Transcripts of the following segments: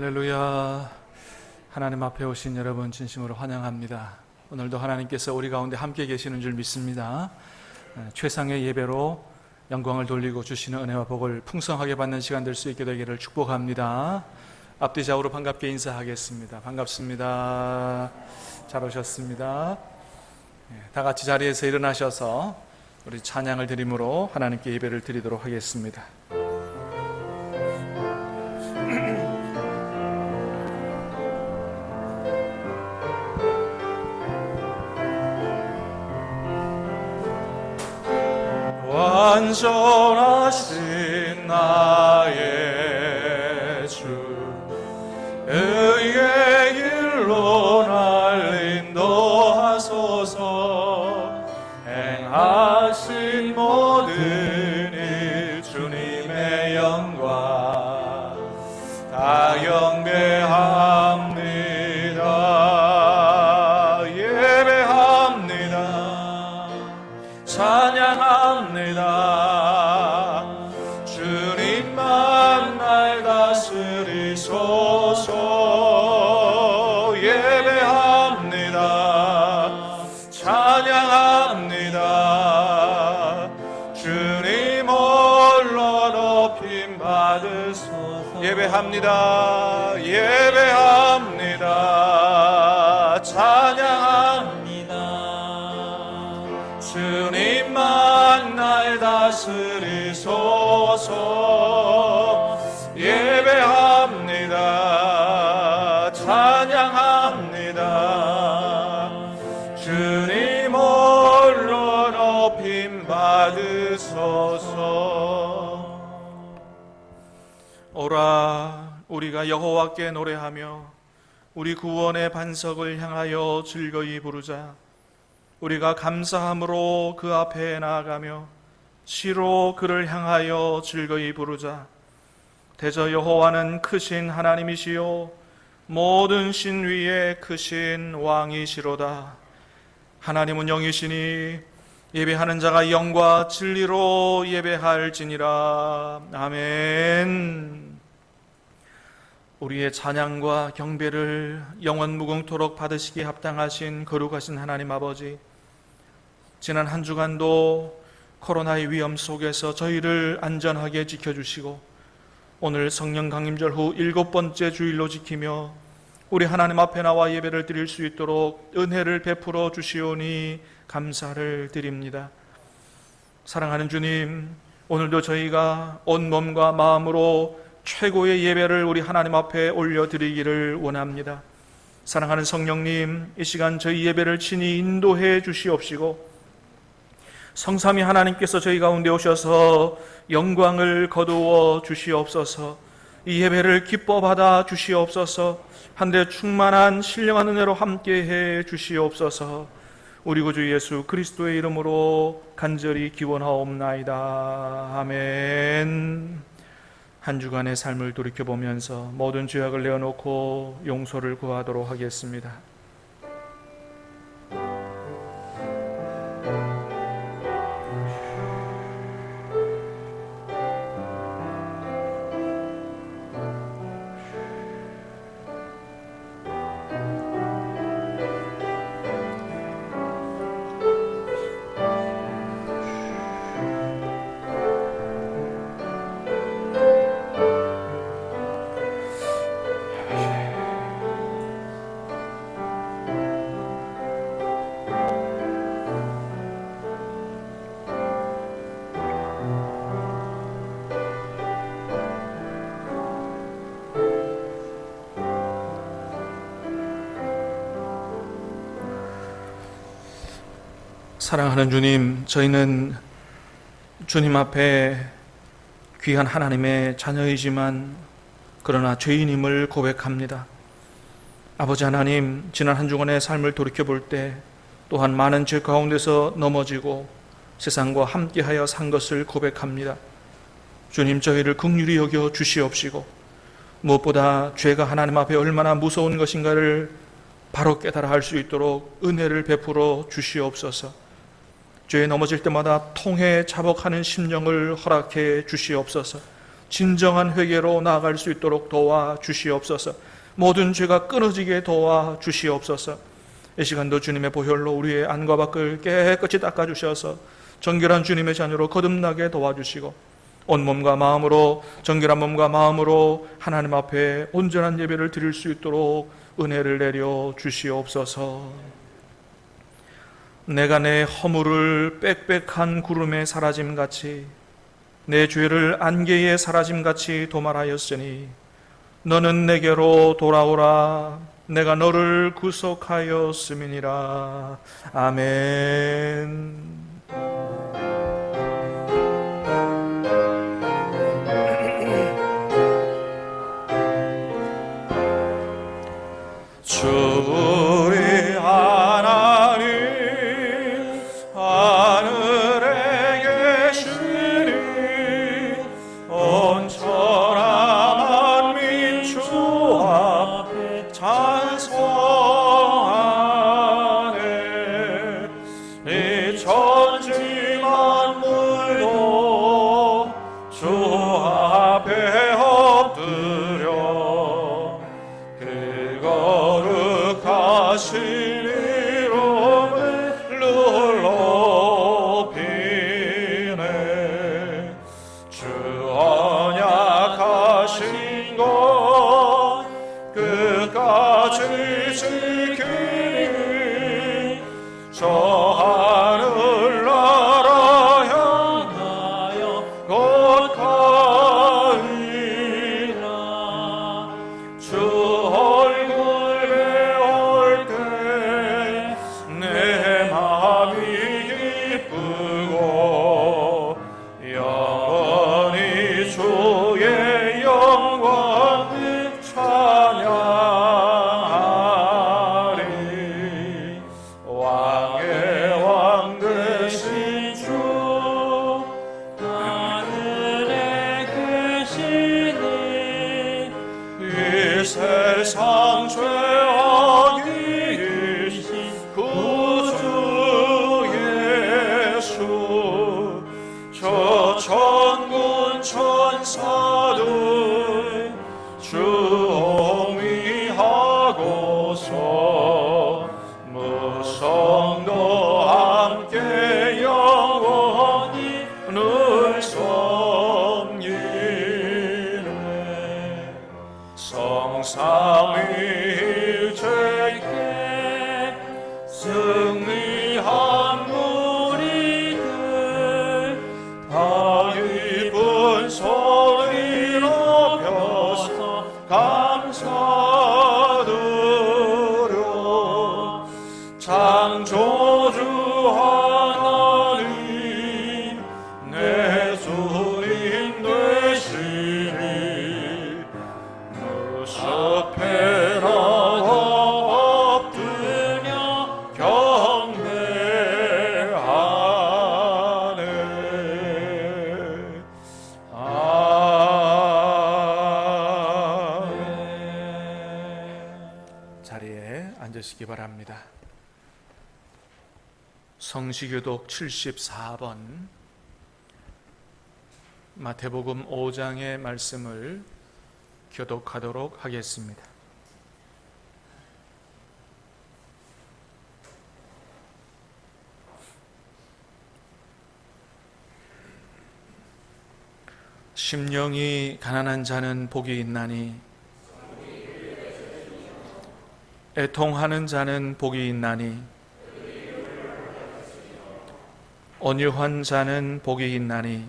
할렐루야. 하나님 앞에 오신 여러분 진심으로 환영합니다. 오늘도 하나님께서 우리 가운데 함께 계시는 줄 믿습니다. 최상의 예배로 영광을 돌리고 주시는 은혜와 복을 풍성하게 받는 시간 될 수 있게 되기를 축복합니다. 앞뒤 좌우로 반갑게 인사하겠습니다. 반갑습니다. 잘 오셨습니다. 다 같이 자리에서 일어나셔서 우리 찬양을 드림으로 하나님께 예배를 드리도록 하겠습니다. 완전하신 나의 주, 의의 길로 날 인도하소서. 행하신 모든 일 주님의 영광 다 영배합니다. 예배합니다. 찬양합니다. 주님만 날 다스리소서. 예배합니다. 찬양합니다. 주님 홀로 높임 받으소서. 예배합니다. 예배합니다. 찬양합니다. 주님만 날 다스리소서. 예배합니다. 찬양합니다. 주님 홀로 높임 받으소서. 오라, 우리가 여호와께 노래하며 우리 구원의 반석을 향하여 즐거이 부르자. 우리가 감사함으로 그 앞에 나아가며 시로 그를 향하여 즐거이 부르자. 대저 여호와는 크신 하나님이시요 모든 신 위에 크신 왕이시로다. 하나님은 영이시니 예배하는 자가 영과 진리로 예배할지니라. 아멘. 우리의 찬양과 경배를 영원 무궁토록 받으시기에 합당하신 거룩하신 하나님 아버지, 지난 한 주간도 코로나의 위험 속에서 저희를 안전하게 지켜주시고 오늘 성령 강림절 후 7번째 주일로 지키며 우리 하나님 앞에 나와 예배를 드릴 수 있도록 은혜를 베풀어 주시오니 감사를 드립니다. 사랑하는 주님, 오늘도 저희가 온 몸과 마음으로 최고의 예배를 우리 하나님 앞에 올려드리기를 원합니다. 사랑하는 성령님, 이 시간 저희 예배를 친히 인도해 주시옵시고 성삼위 하나님께서 저희 가운데 오셔서 영광을 거두어 주시옵소서. 이 예배를 기뻐 받아 주시옵소서. 한데 충만한 신령한 은혜로 함께해 주시옵소서. 우리 구주 예수 그리스도의 이름으로 간절히 기원하옵나이다. 아멘. 한 주간의 삶을 돌이켜보면서 모든 죄악을 내어놓고 용서를 구하도록 하겠습니다. 사랑하는 주님, 저희는 주님 앞에 귀한 하나님의 자녀이지만 그러나 죄인임을 고백합니다. 아버지 하나님, 지난 한 주간의 삶을 돌이켜볼 때 또한 많은 죄 가운데서 넘어지고 세상과 함께하여 산 것을 고백합니다. 주님, 저희를 긍휼히 여겨 주시옵시고 무엇보다 죄가 하나님 앞에 얼마나 무서운 것인가를 바로 깨달아 할 수 있도록 은혜를 베풀어 주시옵소서. 죄에 넘어질 때마다 통해 자복하는 심령을 허락해 주시옵소서. 진정한 회개로 나아갈 수 있도록 도와주시옵소서. 모든 죄가 끊어지게 도와주시옵소서. 이 시간도 주님의 보혈로 우리의 안과 밖을 깨끗이 닦아주셔서 정결한 주님의 자녀로 거듭나게 도와주시고 온몸과 마음으로, 정결한 몸과 마음으로 하나님 앞에 온전한 예배를 드릴 수 있도록 은혜를 내려 주시옵소서. 내가 내 허물을 빽빽한 구름에 사라짐같이 내 죄를 안개에 사라짐같이 도말하였으니 너는 내게로 돌아오라. 내가 너를 구속하였음이니라. 아멘. 주의 하나님 하늘에 계시니 온천한 만민 주 앞에 찬송하네. 이 천지 만물도 주 앞에 엎드려 그 거룩하신 이름을 높이네. 주 언약하신 것 끝까지 지키니 저 하늘 나라 향하여 곧 가리라. 주 얼굴 배울 때 내 마음이 기쁘고 영원히 주의 영광을 찬양하리. 왕의 왕 되신 주 하늘에 계시니 이 세상 죄악이 이신 구주 예수 저 천군 천사들 주옹위하고서 무성도 함께 영원히 늘 섬기네. 성삼위일체께 승리한 무리들 다 기쁜 소리 높여서 감사드려. 창조주 하나님 내 주님 되시니 무섭게 나와 엎드려 경배하네. 아멘. 자리에 앉으시기 바랍니다. 성시교독 74번 마태복음 5장의 말씀을 교독하도록 하겠습니다. 심령이 가난한 자는 복이 있나니 애통하는 자는 복이 있나니 온유한 자는 복이 있나니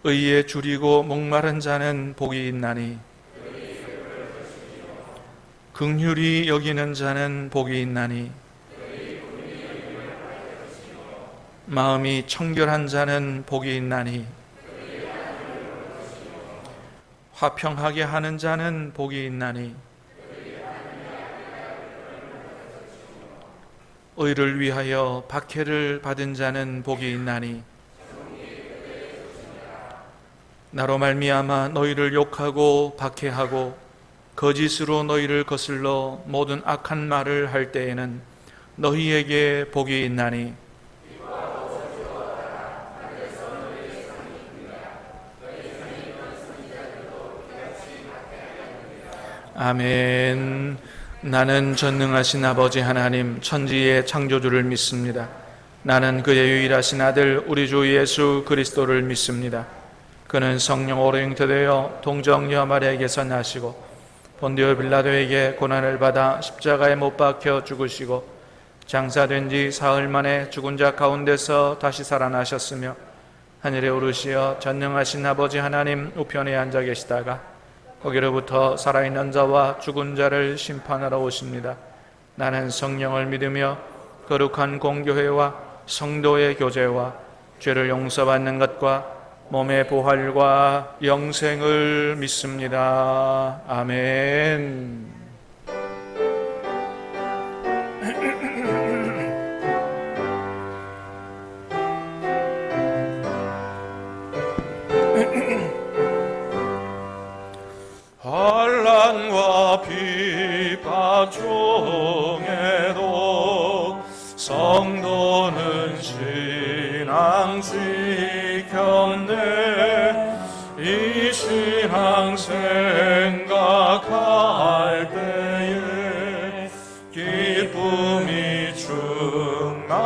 의에 줄이고 목마른 자는 복이 있나니 긍휼히 여기는 자는 복이 있나니 마음이 청결한 자는 복이 있나니 화평하게 하는 자는 복이 있나니 의를 위하여 박해를 받은 자는 복이 있나니 나로 말미암아 너희를 욕하고 박해하고 거짓으로 너희를 거슬러 모든 악한 말을 할 때에는 너희에게 복이 있나니 아멘. 나는 전능하신 아버지 하나님 천지의 창조주를 믿습니다. 나는 그의 유일하신 아들 우리 주 예수 그리스도를 믿습니다. 그는 성령으로 잉태되어 동정녀 마리아에게서 나시고 본디오 빌라도에게 고난을 받아 십자가에 못 박혀 죽으시고 장사된 지 사흘 만에 죽은 자 가운데서 다시 살아나셨으며 하늘에 오르시어 전능하신 아버지 하나님 우편에 앉아 계시다가 거기로부터 살아있는 자와 죽은 자를 심판하러 오십니다. 나는 성령을 믿으며 거룩한 공교회와 성도의 교제와 죄를 용서받는 것과 몸의 부활과 영생을 믿습니다. 아멘. 환난과 비박 중에도 성도는 신앙 지켰네. 이 신앙 생각할 때에 기쁨이 충만하도다.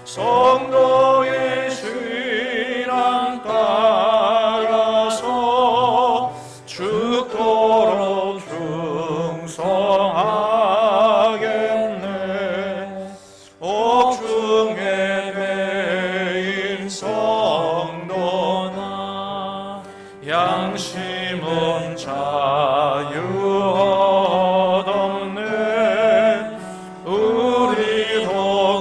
성도의 신앙 따라서 죽도록 충성하겠네. 옥중에 매인 성도나 양심은 자유 얻었네. 우리도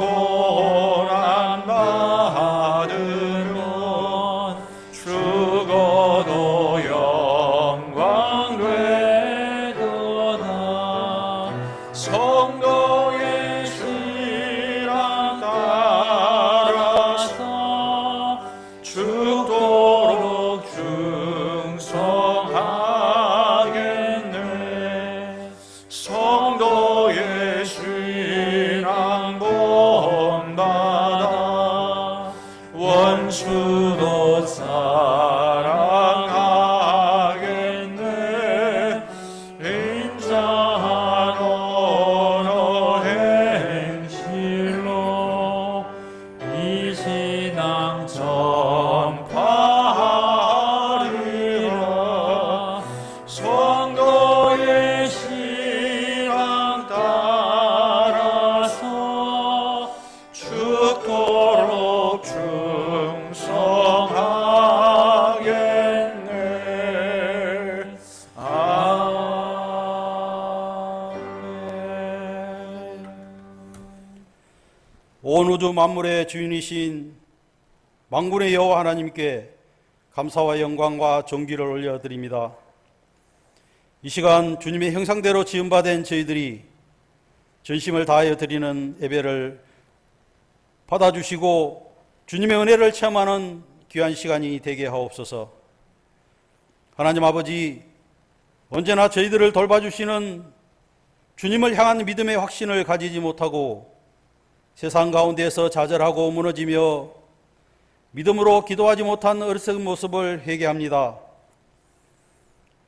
고난 받으면 죽어도 영광 되도다. 성도의 신앙 따라서 죽도록 충성하겠네. 성도의 신앙 본받아 원수도 사랑하겠네. 인자한 언어 행실로 이 신앙 전파하리라. 성도의 신앙 따라서 죽도록 충성하겠네. 아멘. 온 우주 만물의 주인이신 만군의 여호와 하나님께 감사와 영광과 존귀를 올려드립니다. 이 시간 주님의 형상대로 지음받은 저희들이 전심을 다하여 드리는 예배를 받아주시고 주님의 은혜를 체험하는 귀한 시간이 되게 하옵소서. 하나님 아버지, 언제나 저희들을 돌봐주시는 주님을 향한 믿음의 확신을 가지지 못하고 세상 가운데에서 좌절하고 무너지며 믿음으로 기도하지 못한 어리석은 모습을 회개합니다.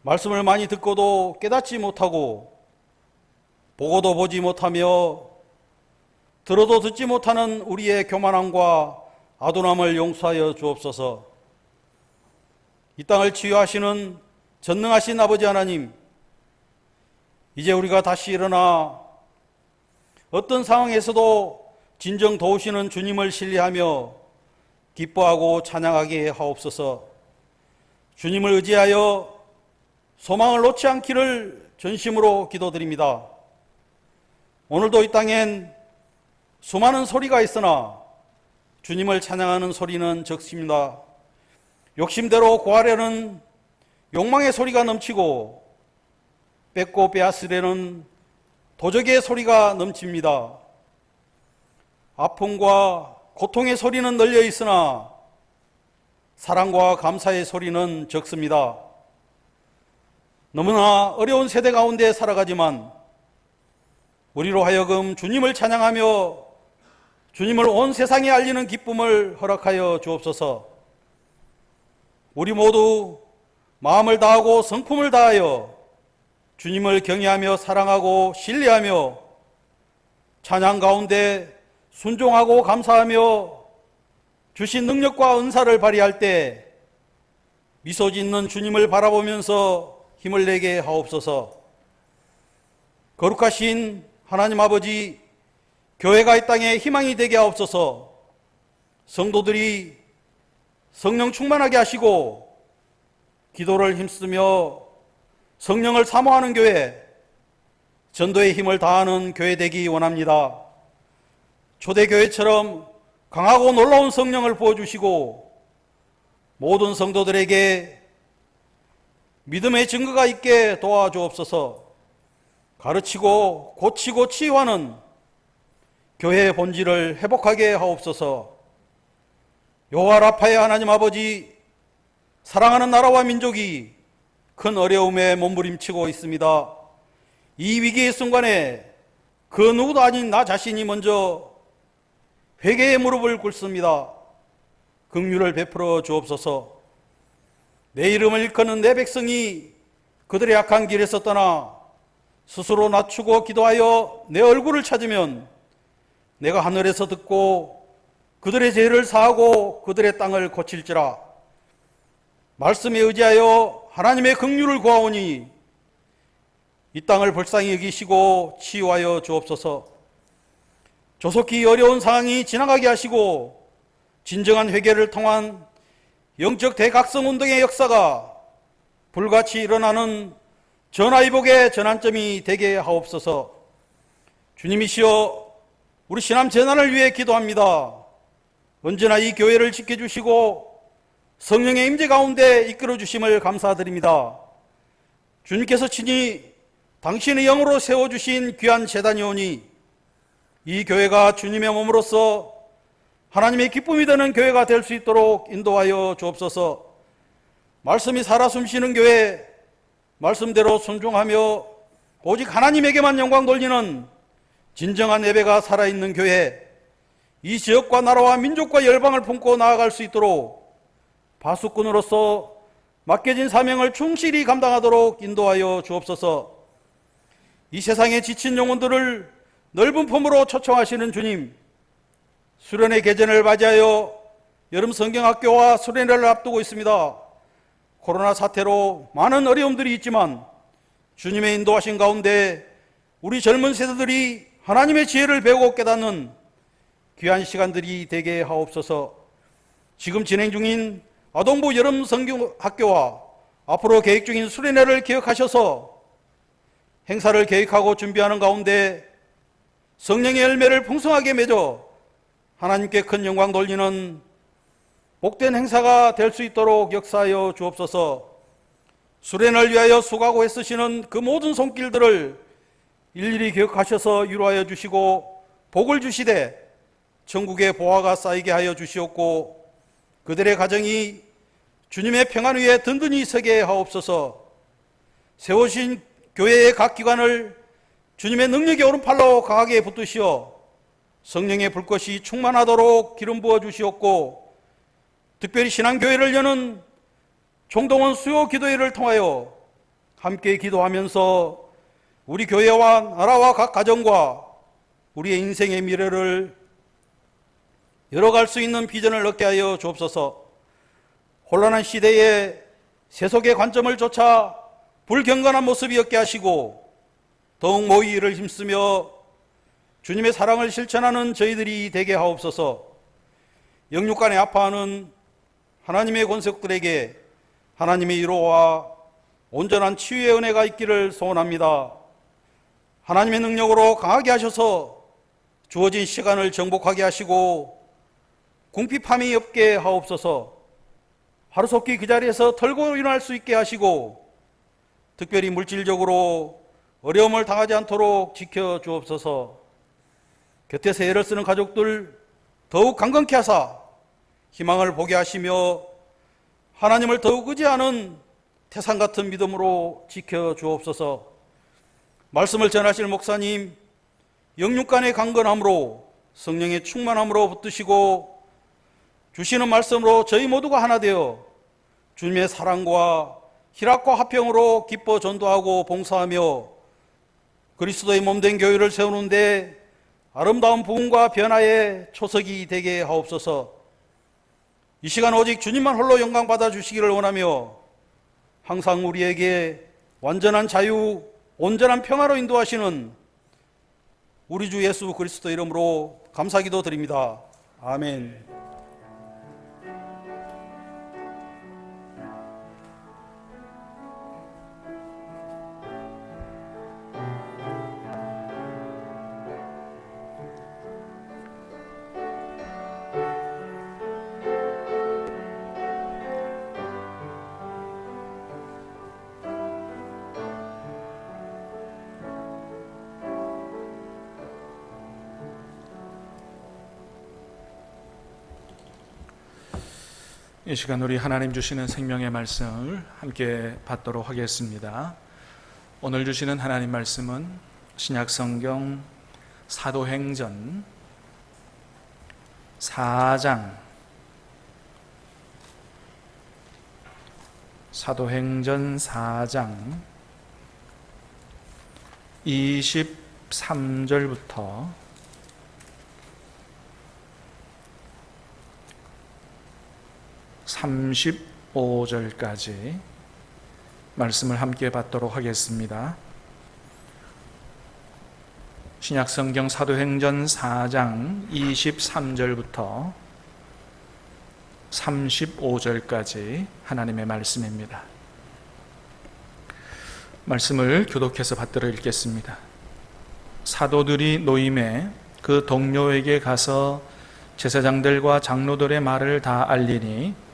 말씀을 많이 듣고도 깨닫지 못하고 보고도 보지 못하며 들어도 듣지 못하는 우리의 교만함과 아둔함을 용서하여 주옵소서. 이 땅을 치유하시는 전능하신 아버지 하나님, 이제 우리가 다시 일어나 어떤 상황에서도 진정 도우시는 주님을 신뢰하며 기뻐하고 찬양하게 하옵소서. 주님을 의지하여 소망을 놓지 않기를 전심으로 기도드립니다. 오늘도 이 땅엔 수많은 소리가 있으나 주님을 찬양하는 소리는 적습니다. 욕심대로 고하려는 욕망의 소리가 넘치고 뺏고 빼앗으려는 도적의 소리가 넘칩니다. 아픔과 고통의 소리는 널려 있으나 사랑과 감사의 소리는 적습니다. 너무나 어려운 세대 가운데 살아가지만 우리로 하여금 주님을 찬양하며 주님을 온 세상에 알리는 기쁨을 허락하여 주옵소서. 우리 모두 마음을 다하고 성품을 다하여 주님을 경외하며 사랑하고 신뢰하며 찬양 가운데 순종하고 감사하며 주신 능력과 은사를 발휘할 때 미소 짓는 주님을 바라보면서 힘을 내게 하옵소서. 거룩하신 하나님 아버지, 교회가 이 땅에 희망이 되게 하옵소서. 성도들이 성령 충만하게 하시고 기도를 힘쓰며 성령을 사모하는 교회, 전도의 힘을 다하는 교회 되기 원합니다. 초대교회처럼 강하고 놀라운 성령을 부어주시고 모든 성도들에게 믿음의 증거가 있게 도와주옵소서. 가르치고 고치고 치유하는 교회의 본질을 회복하게 하옵소서. 여호와 라파의 하나님 아버지, 사랑하는 나라와 민족이 큰 어려움에 몸부림치고 있습니다. 이 위기의 순간에 그 누구도 아닌 나 자신이 먼저 회개의 무릎을 꿇습니다. 긍휼을 베풀어 주옵소서. 내 이름을 일컫는 내 백성이 그들의 악한 길에서 떠나 스스로 낮추고 기도하여 내 얼굴을 찾으면 내가 하늘에서 듣고 그들의 죄를 사하고 그들의 땅을 고칠지라. 말씀에 의지하여 하나님의 긍휼을 구하오니 이 땅을 불쌍히 여기시고 치유하여 주옵소서. 조속히 어려운 상황이 지나가게 하시고 진정한 회개를 통한 영적 대각성 운동의 역사가 불같이 일어나는 전화위복의 전환점이 되게 하옵소서. 주님이시여, 우리 신암 재난을 위해 기도합니다. 언제나 이 교회를 지켜주시고 성령의 임재 가운데 이끌어 주심을 감사드립니다. 주님께서 친히 당신의 영으로 세워주신 귀한 재단이오니 이 교회가 주님의 몸으로서 하나님의 기쁨이 되는 교회가 될 수 있도록 인도하여 주옵소서. 말씀이 살아 숨쉬는 교회, 말씀대로 순종하며 오직 하나님에게만 영광 돌리는 진정한 예배가 살아있는 교회, 이 지역과 나라와 민족과 열방을 품고 나아갈 수 있도록 파수꾼으로서 맡겨진 사명을 충실히 감당하도록 인도하여 주옵소서. 이 세상에 지친 영혼들을 넓은 품으로 초청하시는 주님, 수련의 계절을 맞이하여 여름 성경학교와 수련회를 앞두고 있습니다. 코로나 사태로 많은 어려움들이 있지만 주님의 인도하신 가운데 우리 젊은 세대들이 하나님의 지혜를 배우고 깨닫는 귀한 시간들이 되게 하옵소서. 지금 진행 중인 아동부 여름 성경학교와 앞으로 계획 중인 수련회를 기억하셔서 행사를 계획하고 준비하는 가운데 성령의 열매를 풍성하게 맺어 하나님께 큰 영광 돌리는 복된 행사가 될 수 있도록 역사하여 주옵소서. 수련을 위하여 수고하고 애쓰시는 그 모든 손길들을 일일이 기억하셔서 위로하여 주시고 복을 주시되 천국의 보화가 쌓이게 하여 주시옵고 그들의 가정이 주님의 평안 위에 든든히 서게 하옵소서. 세우신 교회의 각 기관을 주님의 능력의 오른팔로 강하게 붙드시어 성령의 불꽃이 충만하도록 기름 부어 주시옵고 특별히 신앙교회를 여는 총동원 수요 기도회를 통하여 함께 기도하면서 우리 교회와 나라와 각 가정과 우리의 인생의 미래를 열어갈 수 있는 비전을 얻게 하여 주옵소서. 혼란한 시대에 세속의 관점을 쫓아 불경건한 모습이 없게 하시고 더욱 모의 일을 힘쓰며 주님의 사랑을 실천하는 저희들이 되게 하옵소서. 영육간에 아파하는 하나님의 권속들에게 하나님의 위로와 온전한 치유의 은혜가 있기를 소원합니다. 하나님의 능력으로 강하게 하셔서 주어진 시간을 정복하게 하시고 궁핍함이 없게 하옵소서. 하루속히 그 자리에서 털고 일어날 수 있게 하시고 특별히 물질적으로 어려움을 당하지 않도록 지켜주옵소서. 곁에서 애를 쓰는 가족들 더욱 강건케 하사 희망을 보게 하시며 하나님을 더욱 의지하는 태산 같은 믿음으로 지켜주옵소서. 말씀을 전하실 목사님 영육간의 강건함으로 성령의 충만함으로 붙드시고 주시는 말씀으로 저희 모두가 하나 되어 주님의 사랑과 희락과 화평으로 기뻐 전도하고 봉사하며 그리스도의 몸된 교회를 세우는데 아름다운 부흥과 변화의 초석이 되게 하옵소서. 이 시간 오직 주님만 홀로 영광 받아 주시기를 원하며 항상 우리에게 완전한 자유, 온전한 평화로 인도하시는 우리 주 예수 그리스도 이름으로 감사기도 드립니다. 아멘. 이 시간 우리 하나님 주시는 생명의 말씀을 함께 받도록 하겠습니다. 오늘 주시는 하나님 말씀은 신약성경 사도행전 4장 사도행전 4장 23절부터 35절까지 말씀을 함께 받도록 하겠습니다. 신약성경 사도행전 4장 23절부터 35절까지 하나님의 말씀입니다. 말씀을 교독해서 받들어 읽겠습니다. 사도들이 노임에 그 동료에게 가서 제사장들과 장로들의 말을 다 알리니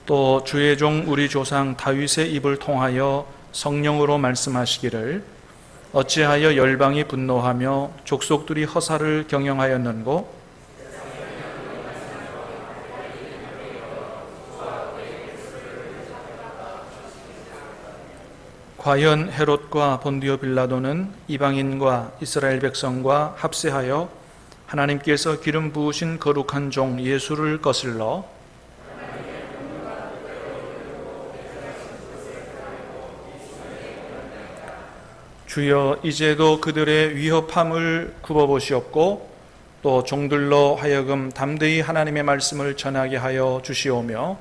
또 주의 종 우리 조상 다윗의 입을 통하여 성령으로 말씀하시기를 어찌하여 열방이 분노하며 족속들이 허사를 경영하였는고 과연 헤롯과 본디오 빌라도는 이방인과 이스라엘 백성과 합세하여 하나님께서 기름 부으신 거룩한 종 예수를 거슬러 주여 이제도 그들의 위협함을 굽어보시옵고 또 종들로 하여금 담대히 하나님의 말씀을 전하게 하여 주시오며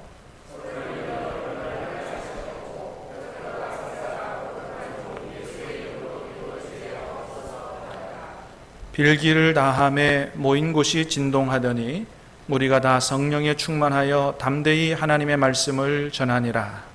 빌기를 다함에 모인 곳이 진동하더니 우리가 다 성령에 충만하여 담대히 하나님의 말씀을 전하니라.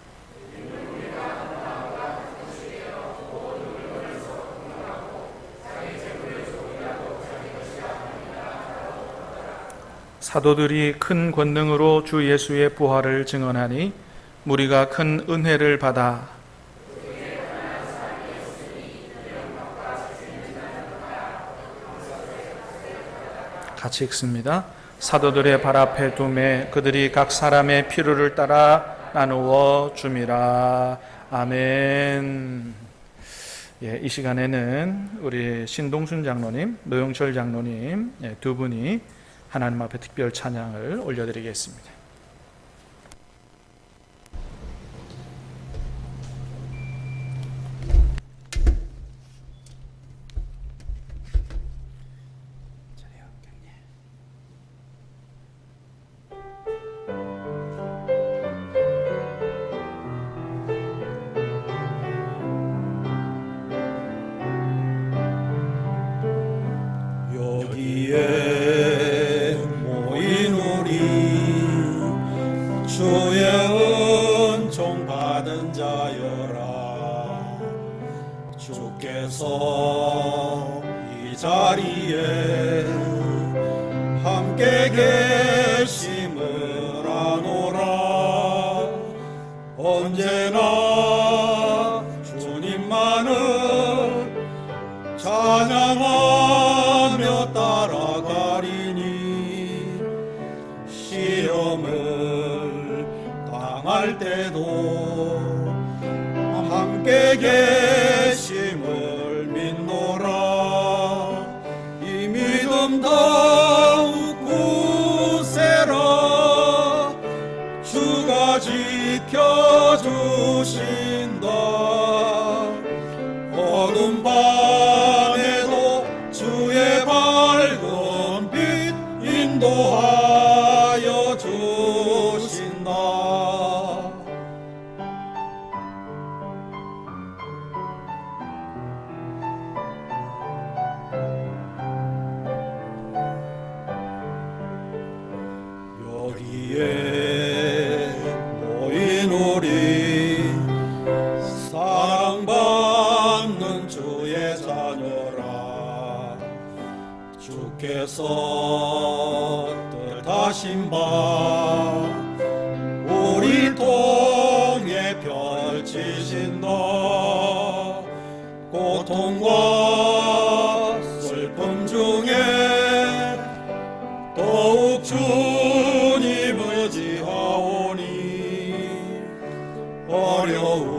사도들이 큰 권능으로 주 예수의 부활을 증언하니 무리가 큰 은혜를 받아 같이 읽습니다. 사도들의 발 앞에 두매 그들이 각 사람의 필요를 따라 나누어 줌이라. 아멘. 예, 이 시간에는 우리 신동순 장로님, 노영철 장로님 두 분이 하나님 앞에 특별 찬양을 올려드리겠습니다. 여기에 모인 우리 주의 은총 받은 자여라. 주께서 이 자리에 함께 계심을 아노라. 언제나 주님만을 찬양하며 따라가리니 시험을 당할 때도 함께 계심을 믿노라. 지켜주신다. 어두운 밤에도 주의 밝은 빛 인도하여 주신다. 여기에 모인 우리 사랑받는 주의 자녀라. 주께서 뜻하신 바 우리 통해 펼치신다. 고통과 슬픔 중에 더욱 주님 의지하오니 어려움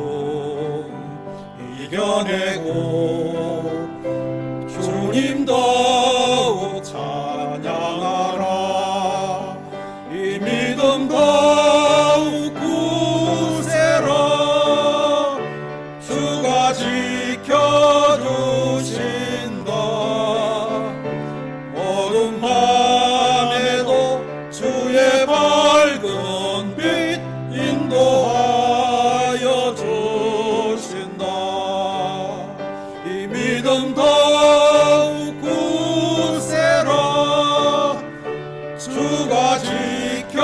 이겨내고 주님 더욱 찬양하라. 이 믿음 더욱 굳세라. 주가 지켜주신다. 어두운 밤에도 주의 밝은 빛 인도하여 주신다. 이 믿음 더욱 굳세라. 주가 지켜주신다.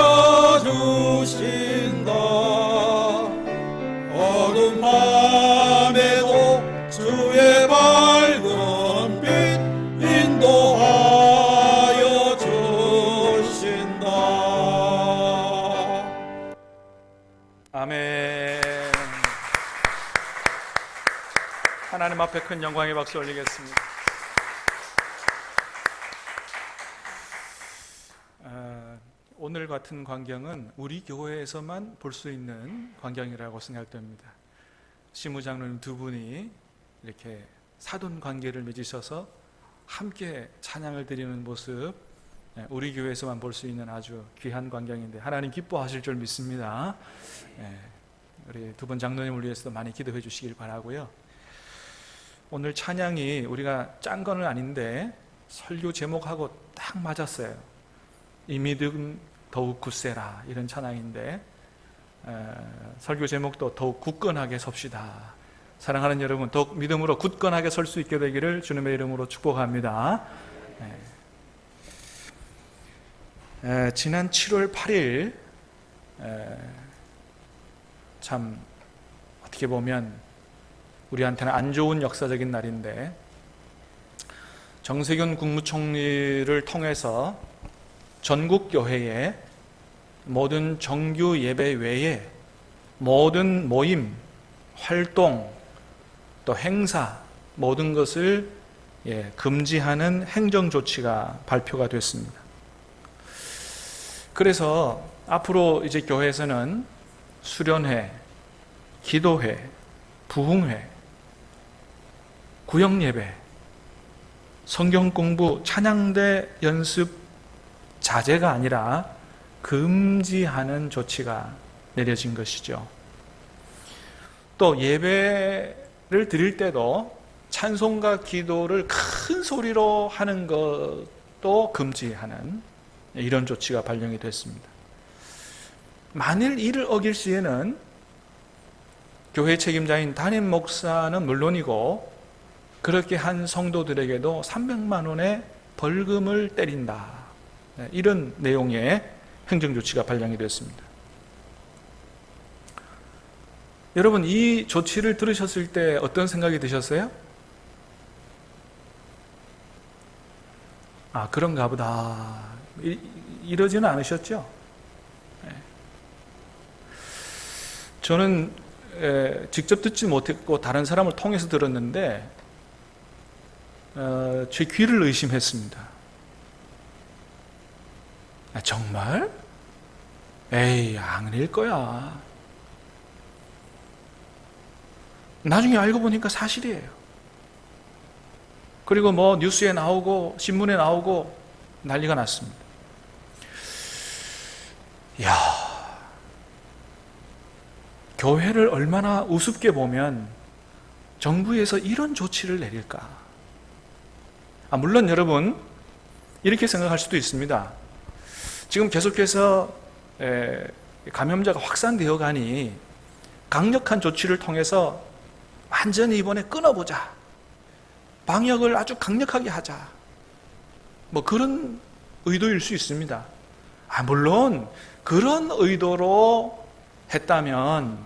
어두운 밤에도 주의 밝은 빛 인도하여 주신다. 아멘. 하나님 앞에 큰 영광의 박수 올리겠습니다. 오늘 같은 광경은 우리 교회에서만 볼 수 있는 광경이라고 생각됩니다. 시무장로님 두 분이 이렇게 사돈 관계를 맺으셔서 함께 찬양을 드리는 모습, 우리 교회에서만 볼 수 있는 아주 귀한 광경인데 하나님 기뻐하실 줄 믿습니다. 우리 두 분 장로님을 위해서도 많이 기도해 주시길 바라고요. 오늘 찬양이 우리가 짠 거는 아닌데 설교 제목하고 딱 맞았어요. 이 믿음 더욱 굳세라, 이런 찬양인데 설교 제목도 더욱 굳건하게 섭시다. 사랑하는 여러분, 더욱 믿음으로 굳건하게 설 수 있게 되기를 주님의 이름으로 축복합니다. 지난 7월 8일 참 어떻게 보면 우리한테는 안 좋은 역사적인 날인데, 정세균 국무총리를 통해서 전국 교회에 모든 정규 예배 외에 모든 모임, 활동, 또 행사 모든 것을 금지하는 행정 조치가 발표가 됐습니다. 그래서 앞으로 이제 교회에서는 수련회, 기도회, 부흥회, 구역예배, 성경 공부, 찬양대 연습 자제가 아니라 금지하는 조치가 내려진 것이죠. 또 예배를 드릴 때도 찬송과 기도를 큰 소리로 하는 것도 금지하는 이런 조치가 발령이 됐습니다. 만일 이를 어길 시에는 교회 책임자인 담임 목사는 물론이고 그렇게 한 성도들에게도 300만 원의 벌금을 때린다, 이런 내용의 행정조치가 발령이 됐습니다. 여러분, 이 조치를 들으셨을 때 어떤 생각이 드셨어요? 아, 그런가 보다, 이러지는 않으셨죠? 저는 직접 듣지 못했고 다른 사람을 통해서 들었는데 제 귀를 의심했습니다. 아, 정말? 에이, 아닐 거야. 나중에 알고 보니까 사실이에요. 그리고 뭐 뉴스에 나오고 신문에 나오고 난리가 났습니다. 야, 교회를 얼마나 우습게 보면 정부에서 이런 조치를 내릴까? 물론 여러분 이렇게 생각할 수도 있습니다. 지금 계속해서 감염자가 확산되어 가니 강력한 조치를 통해서 완전히 이번에 끊어보자. 방역을 아주 강력하게 하자. 뭐 그런 의도일 수 있습니다. 물론 그런 의도로 했다면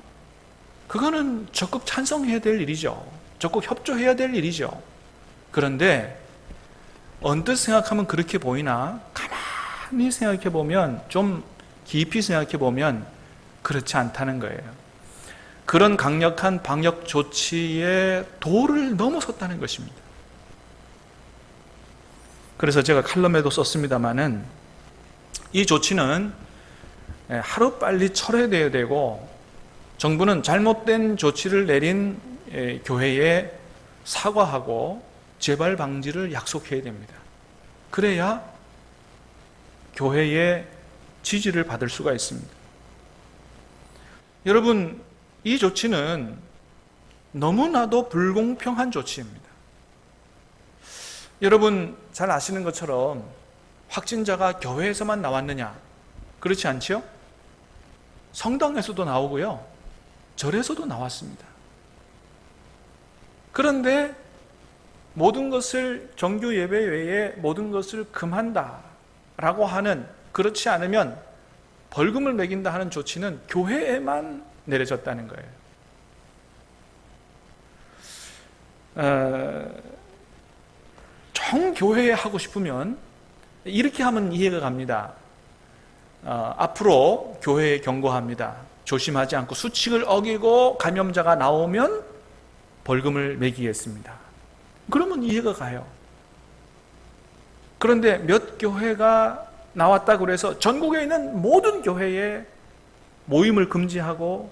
그거는 적극 찬성해야 될 일이죠. 적극 협조해야 될 일이죠. 그런데 언뜻 생각하면 그렇게 보이나 가만히 생각해 보면, 좀 깊이 생각해 보면 그렇지 않다는 거예요. 그런 강력한 방역 조치의 도를 넘어섰다는 것입니다. 그래서 제가 칼럼에도 썼습니다마는 이 조치는 하루빨리 철회되어야 되고, 정부는 잘못된 조치를 내린 교회에 사과하고 재발 방지를 약속해야 됩니다. 그래야 교회의 지지를 받을 수가 있습니다. 여러분, 이 조치는 너무나도 불공평한 조치입니다. 여러분 잘 아시는 것처럼 확진자가 교회에서만 나왔느냐? 그렇지 않지요? 성당에서도 나오고요, 절에서도 나왔습니다. 그런데 모든 것을, 정규 예배 외에 모든 것을 금한다라고 하는, 그렇지 않으면 벌금을 매긴다 하는 조치는 교회에만 내려졌다는 거예요. 정교회에 하고 싶으면 이렇게 하면 이해가 갑니다. 앞으로 교회에 경고합니다. 조심하지 않고 수칙을 어기고 감염자가 나오면 벌금을 매기겠습니다. 그러면 이해가 가요. 그런데 몇 교회가 나왔다고 해서 전국에 있는 모든 교회에 모임을 금지하고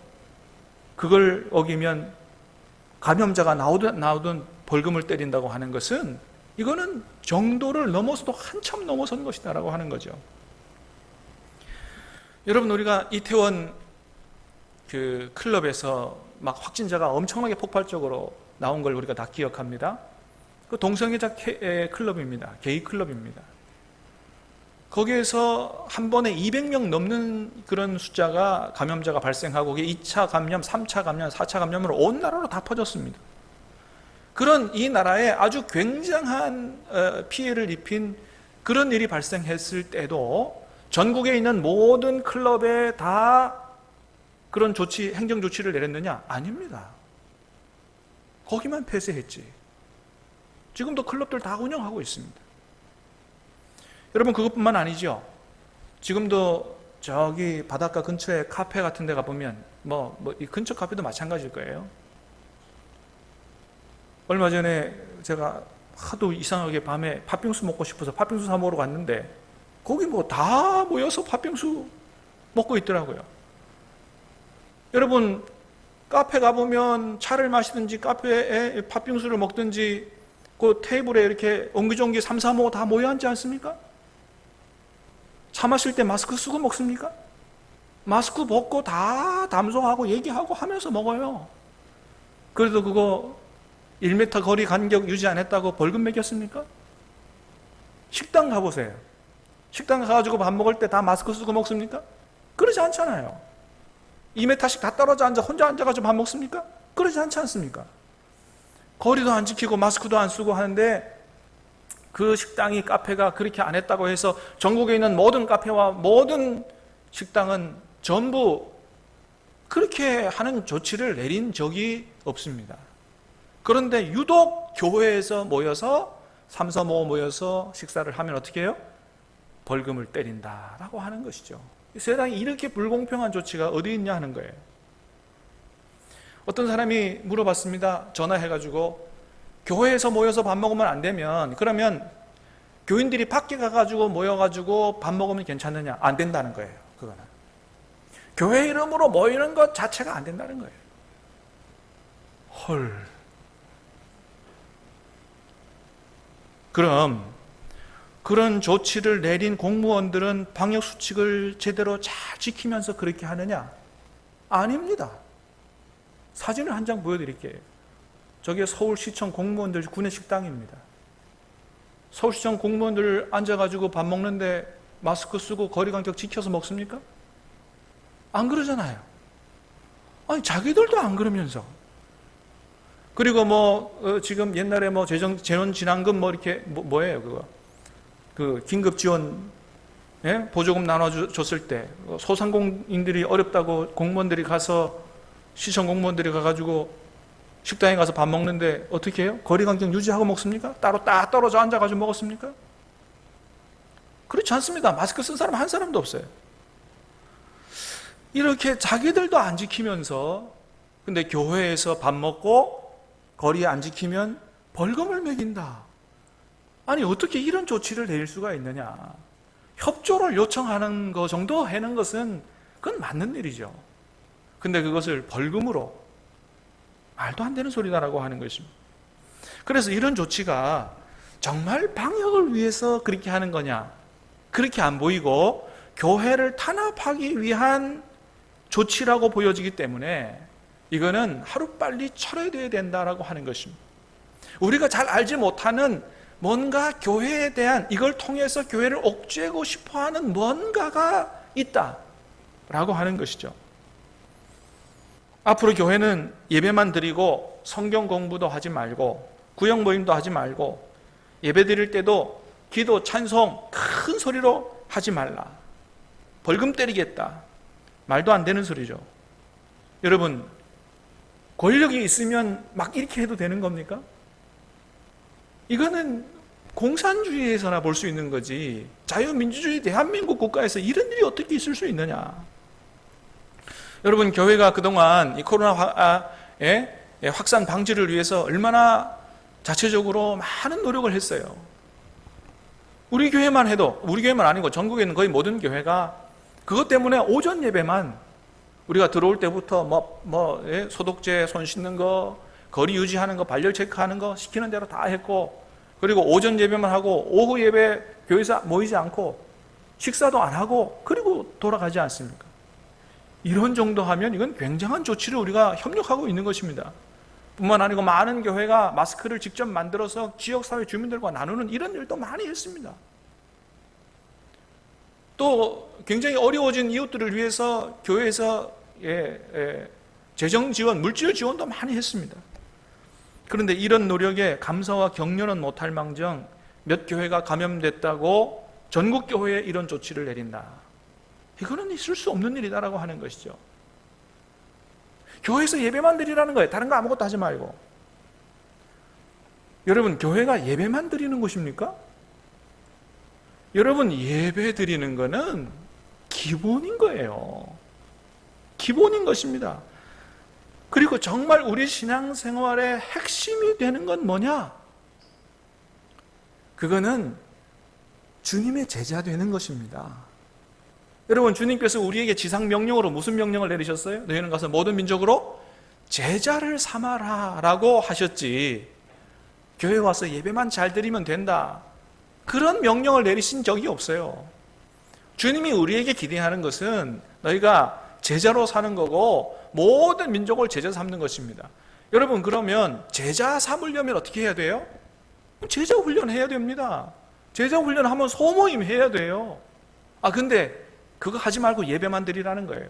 그걸 어기면 감염자가 나오든 벌금을 때린다고 하는 것은, 이거는 정도를 넘어서도 한참 넘어선 것이다라고 하는 거죠. 여러분, 우리가 이태원 그 클럽에서 막 확진자가 엄청나게 폭발적으로 나온 걸 우리가 다 기억합니다. 그 동성애자 클럽입니다. 게이 클럽입니다. 거기에서 한 번에 200명 넘는 그런 숫자가, 감염자가 발생하고, 그게 2차 감염, 3차 감염, 4차 감염으로 온 나라로 다 퍼졌습니다. 그런 이 나라에 아주 굉장한 피해를 입힌 그런 일이 발생했을 때도 전국에 있는 모든 클럽에 다 그런 조치, 행정 조치를 내렸느냐? 아닙니다. 거기만 폐쇄했지. 지금도 클럽들 다 운영하고 있습니다. 여러분, 그것뿐만 아니죠. 지금도 저기 바닷가 근처에 카페 같은 데 가보면 이 근처 카페도 마찬가지일 거예요. 얼마 전에 제가 하도 이상하게 밤에 팥빙수 먹고 싶어서 팥빙수 사 먹으러 갔는데 거기 다 모여서 팥빙수 먹고 있더라고요. 여러분, 카페 가보면 차를 마시든지 카페에 팥빙수를 먹든지 그 테이블에 이렇게 옹기종기 3, 4모 다 모여 앉지 않습니까? 차 마실 때 마스크 쓰고 먹습니까? 마스크 벗고 다 담소하고 얘기하고 하면서 먹어요. 그래도 그거 1m 거리 간격 유지 안 했다고 벌금 매겼습니까? 식당 가보세요. 식당 가가지고 밥 먹을 때 다 마스크 쓰고 먹습니까? 그러지 않잖아요. 2m씩 다 떨어져 앉아 혼자 앉아가지고 밥 먹습니까? 그러지 않지 않습니까? 거리도 안 지키고 마스크도 안 쓰고 하는데, 그 식당이, 카페가 그렇게 안 했다고 해서 전국에 있는 모든 카페와 모든 식당은 전부 그렇게 하는 조치를 내린 적이 없습니다. 그런데 유독 교회에서 모여서 3, 4모 모여서 식사를 하면 어떻게 해요? 벌금을 때린다라고 하는 것이죠. 세상에 이렇게 불공평한 조치가 어디 있냐 하는 거예요. 어떤 사람이 물어봤습니다. 전화해가지고, 교회에서 모여서 밥 먹으면 안 되면, 그러면 교인들이 밖에 가가지고 모여가지고 밥 먹으면 괜찮느냐? 안 된다는 거예요. 그거는 교회 이름으로 모이는 것 자체가 안 된다는 거예요. 헐. 그럼 그런 조치를 내린 공무원들은 방역수칙을 제대로 잘 지키면서 그렇게 하느냐? 아닙니다. 사진을 한 장 보여드릴게요. 저게 서울시청 공무원들 구내 식당입니다. 서울시청 공무원들 앉아가지고 밥 먹는데 마스크 쓰고 거리간격 지켜서 먹습니까? 안 그러잖아요. 아니 자기들도 안 그러면서. 그리고 지금 옛날에 재난지원금 이렇게 뭐예요 그거? 그 긴급 지원 보조금 나눠줬을 때 소상공인들이 어렵다고 공무원들이 가서 시청 공무원들이 가가지고 식당에 가서 밥 먹는데 어떻게 해요? 거리간격 유지하고 먹습니까? 따로 딱 떨어져 앉아가지고 먹었습니까? 그렇지 않습니다. 마스크 쓴 사람 한 사람도 없어요. 이렇게 자기들도 안 지키면서 근데 교회에서 밥 먹고 거리에 안 지키면 벌금을 매긴다. 아니 어떻게 이런 조치를 내릴 수가 있느냐. 협조를 요청하는 거 정도 하는 것은 그건 맞는 일이죠. 근데 그것을 벌금으로 말도 안 되는 소리다라고 하는 것입니다. 그래서 이런 조치가 정말 방역을 위해서 그렇게 하는 거냐? 그렇게 안 보이고 교회를 탄압하기 위한 조치라고 보여지기 때문에 이거는 하루빨리 철회되어야 된다라고 하는 것입니다. 우리가 잘 알지 못하는 뭔가 교회에 대한 이걸 통해서 교회를 옥죄고 싶어하는 뭔가가 있다라고 하는 것이죠. 앞으로 교회는 예배만 드리고 성경 공부도 하지 말고 구역 모임도 하지 말고 예배 드릴 때도 기도, 찬송 큰 소리로 하지 말라. 벌금 때리겠다. 말도 안 되는 소리죠. 여러분, 권력이 있으면 막 이렇게 해도 되는 겁니까? 이거는 공산주의에서나 볼 수 있는 거지 자유민주주의 대한민국 국가에서 이런 일이 어떻게 있을 수 있느냐. 여러분, 교회가 그동안 이 코로나의 확산 방지를 위해서 얼마나 자체적으로 많은 노력을 했어요. 우리 교회만 해도, 우리 교회만 아니고 전국에 있는 거의 모든 교회가 그것 때문에 오전 예배만 우리가 들어올 때부터 소독제 손 씻는 거, 거리 유지하는 거, 발열 체크하는 거 시키는 대로 다 했고, 그리고 오전 예배만 하고 오후 예배 교회에서 모이지 않고 식사도 안 하고 그리고 돌아가지 않습니까? 이런 정도 하면 이건 굉장한 조치를 우리가 협력하고 있는 것입니다. 뿐만 아니고 많은 교회가 마스크를 직접 만들어서 지역사회 주민들과 나누는 이런 일도 많이 했습니다. 또 굉장히 어려워진 이웃들을 위해서 교회에서 재정 지원, 물질 지원도 많이 했습니다. 그런데 이런 노력에 감사와 격려는 못할 망정 몇 교회가 감염됐다고 전국 교회에 이런 조치를 내린다. 이거는 있을 수 없는 일이다라고 하는 것이죠. 교회에서 예배만 드리라는 거예요. 다른 거 아무것도 하지 말고. 여러분, 교회가 예배만 드리는 곳입니까? 여러분, 예배 드리는 거는 기본인 거예요. 기본인 것입니다. 그리고 정말 우리 신앙생활의 핵심이 되는 건 뭐냐? 그거는 주님의 제자 되는 것입니다. 여러분, 주님께서 우리에게 지상 명령으로 무슨 명령을 내리셨어요? 너희는 가서 모든 민족으로 제자를 삼아라 라고 하셨지, 교회 와서 예배만 잘 드리면 된다, 그런 명령을 내리신 적이 없어요. 주님이 우리에게 기대하는 것은 너희가 제자로 사는 거고 모든 민족을 제자 삼는 것입니다. 여러분, 그러면 제자 삼으려면 어떻게 해야 돼요? 제자 훈련해야 됩니다. 제자 훈련하면 소모임 해야 돼요. 근데 그거 하지 말고 예배만 드리라는 거예요.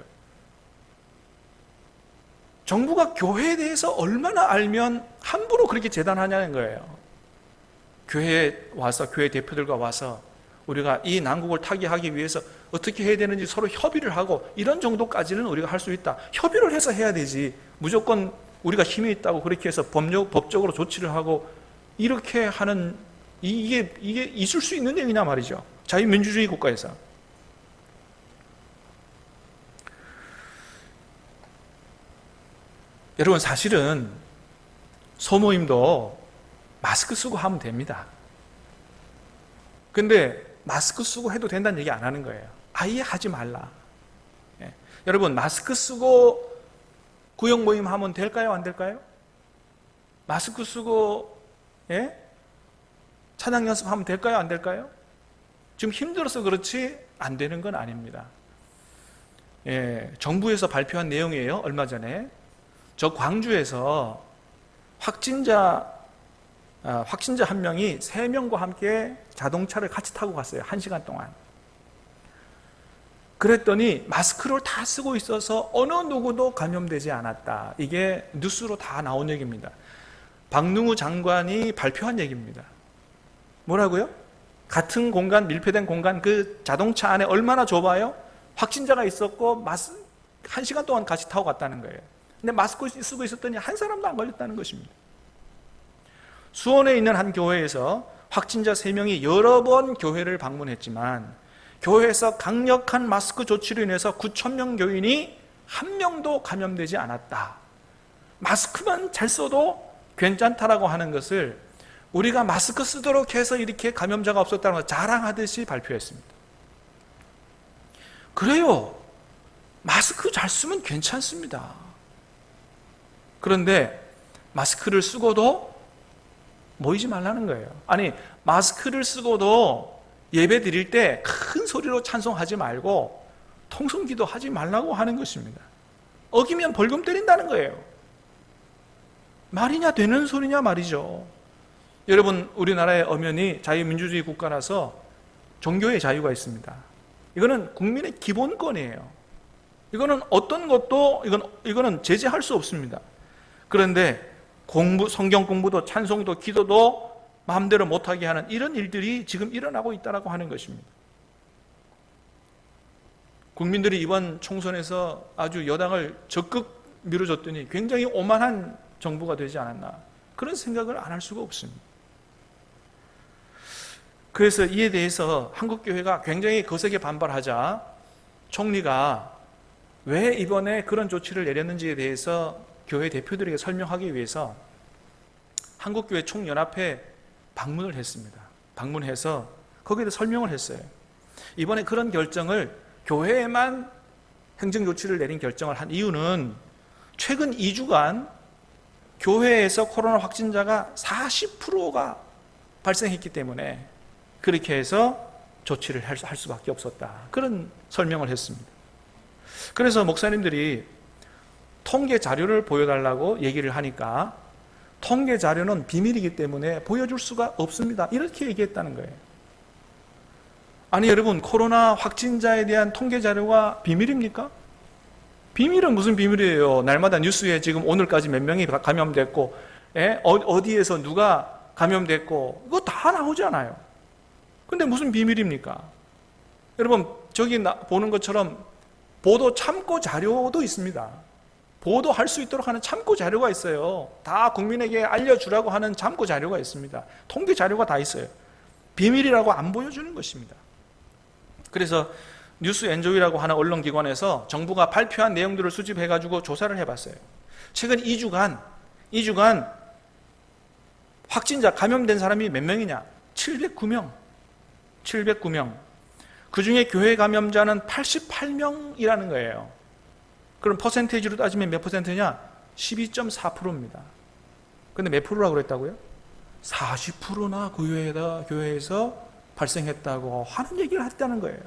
정부가 교회에 대해서 얼마나 알면 함부로 그렇게 재단하냐는 거예요. 교회에 와서, 교회 대표들과 와서 우리가 이 난국을 타개하기 위해서 어떻게 해야 되는지 서로 협의를 하고 이런 정도까지는 우리가 할 수 있다. 협의를 해서 해야 되지, 무조건 우리가 힘이 있다고 그렇게 해서 법적으로 조치를 하고 이렇게 하는, 이게 있을 수 있는 얘기냐 말이죠. 자유민주주의 국가에서. 여러분, 사실은 소모임도 마스크 쓰고 하면 됩니다. 근데 마스크 쓰고 해도 된다는 얘기 안 하는 거예요. 아예 하지 말라. 여러분, 마스크 쓰고 구역 모임 하면 될까요? 안 될까요? 마스크 쓰고 찬양 연습하면 될까요? 안 될까요? 지금 힘들어서 그렇지 안 되는 건 아닙니다. 정부에서 발표한 내용이에요. 얼마 전에 저 광주에서 확진자 한 명이 3명과 함께 자동차를 같이 타고 갔어요. 1시간 동안. 그랬더니 마스크를 다 쓰고 있어서 어느 누구도 감염되지 않았다. 이게 뉴스로 다 나온 얘기입니다. 박능우 장관이 발표한 얘기입니다. 뭐라고요? 같은 공간, 밀폐된 공간, 그 자동차 안에 얼마나 좁아요? 확진자가 있었고 1시간 동안 같이 타고 갔다는 거예요. 근데 마스크 쓰고 있었더니 한 사람도 안 걸렸다는 것입니다. 수원에 있는 한 교회에서 확진자 3명이 여러 번 교회를 방문했지만 교회에서 강력한 마스크 조치로 인해서 9,000명 교인이 한 명도 감염되지 않았다. 마스크만 잘 써도 괜찮다라고 하는 것을 우리가 마스크 쓰도록 해서 이렇게 감염자가 없었다는 걸 자랑하듯이 발표했습니다. 그래요. 마스크 잘 쓰면 괜찮습니다. 그런데 마스크를 쓰고도 모이지 말라는 거예요. 아니, 마스크를 쓰고도 예배 드릴 때 큰 소리로 찬송하지 말고 통성기도 하지 말라고 하는 것입니다. 어기면 벌금 때린다는 거예요. 말이냐 되는 소리냐 말이죠. 여러분, 우리나라의 엄연히 자유민주주의 국가라서 종교의 자유가 있습니다. 이거는 국민의 기본권이에요. 이거는 어떤 것도 이거는 제재할 수 없습니다. 그런데 성경 공부도 찬송도 기도도 마음대로 못하게 하는 이런 일들이 지금 일어나고 있다고 하는 것입니다. 국민들이 이번 총선에서 아주 여당을 적극 밀어줬더니 굉장히 오만한 정부가 되지 않았나, 그런 생각을 안 할 수가 없습니다. 그래서 이에 대해서 한국교회가 굉장히 거세게 반발하자 총리가 왜 이번에 그런 조치를 내렸는지에 대해서 교회 대표들에게 설명하기 위해서 한국교회 총연합회 방문을 했습니다. 방문해서 거기에 설명을 했어요. 이번에 그런 결정을 교회에만 행정조치를 내린 결정을 한 이유는 최근 2주간 교회에서 코로나 확진자가 40%가 발생했기 때문에 그렇게 해서 조치를 할 수밖에 없었다. 그런 설명을 했습니다. 그래서 목사님들이 통계 자료를 보여달라고 얘기를 하니까 통계 자료는 비밀이기 때문에 보여줄 수가 없습니다. 이렇게 얘기했다는 거예요. 아니 여러분, 코로나 확진자에 대한 통계 자료가 비밀입니까? 비밀은 무슨 비밀이에요? 날마다 뉴스에 지금 오늘까지 몇 명이 감염됐고, 어디에서 누가 감염됐고, 이거 다 나오잖아요. 근데 무슨 비밀입니까? 여러분, 저기 보는 것처럼 보도 참고 자료도 있습니다. 보도할 수 있도록 하는 참고 자료가 있어요. 다 국민에게 알려주라고 하는 참고 자료가 있습니다. 통계 자료가 다 있어요. 비밀이라고 안 보여주는 것입니다. 그래서 뉴스 엔조이라고 하는 언론기관에서 정부가 발표한 내용들을 수집해가지고 조사를 해봤어요. 최근 2주간 확진자 감염된 사람이 몇 명이냐? 709명. 그 중에 교회 감염자는 88명이라는 거예요. 그럼 퍼센테이지로 따지면 몇 퍼센트냐? 12.4%입니다. 근데 몇 프로라고 그랬다고요? 40%나 교회에서 발생했다고 하는 얘기를 했다는 거예요.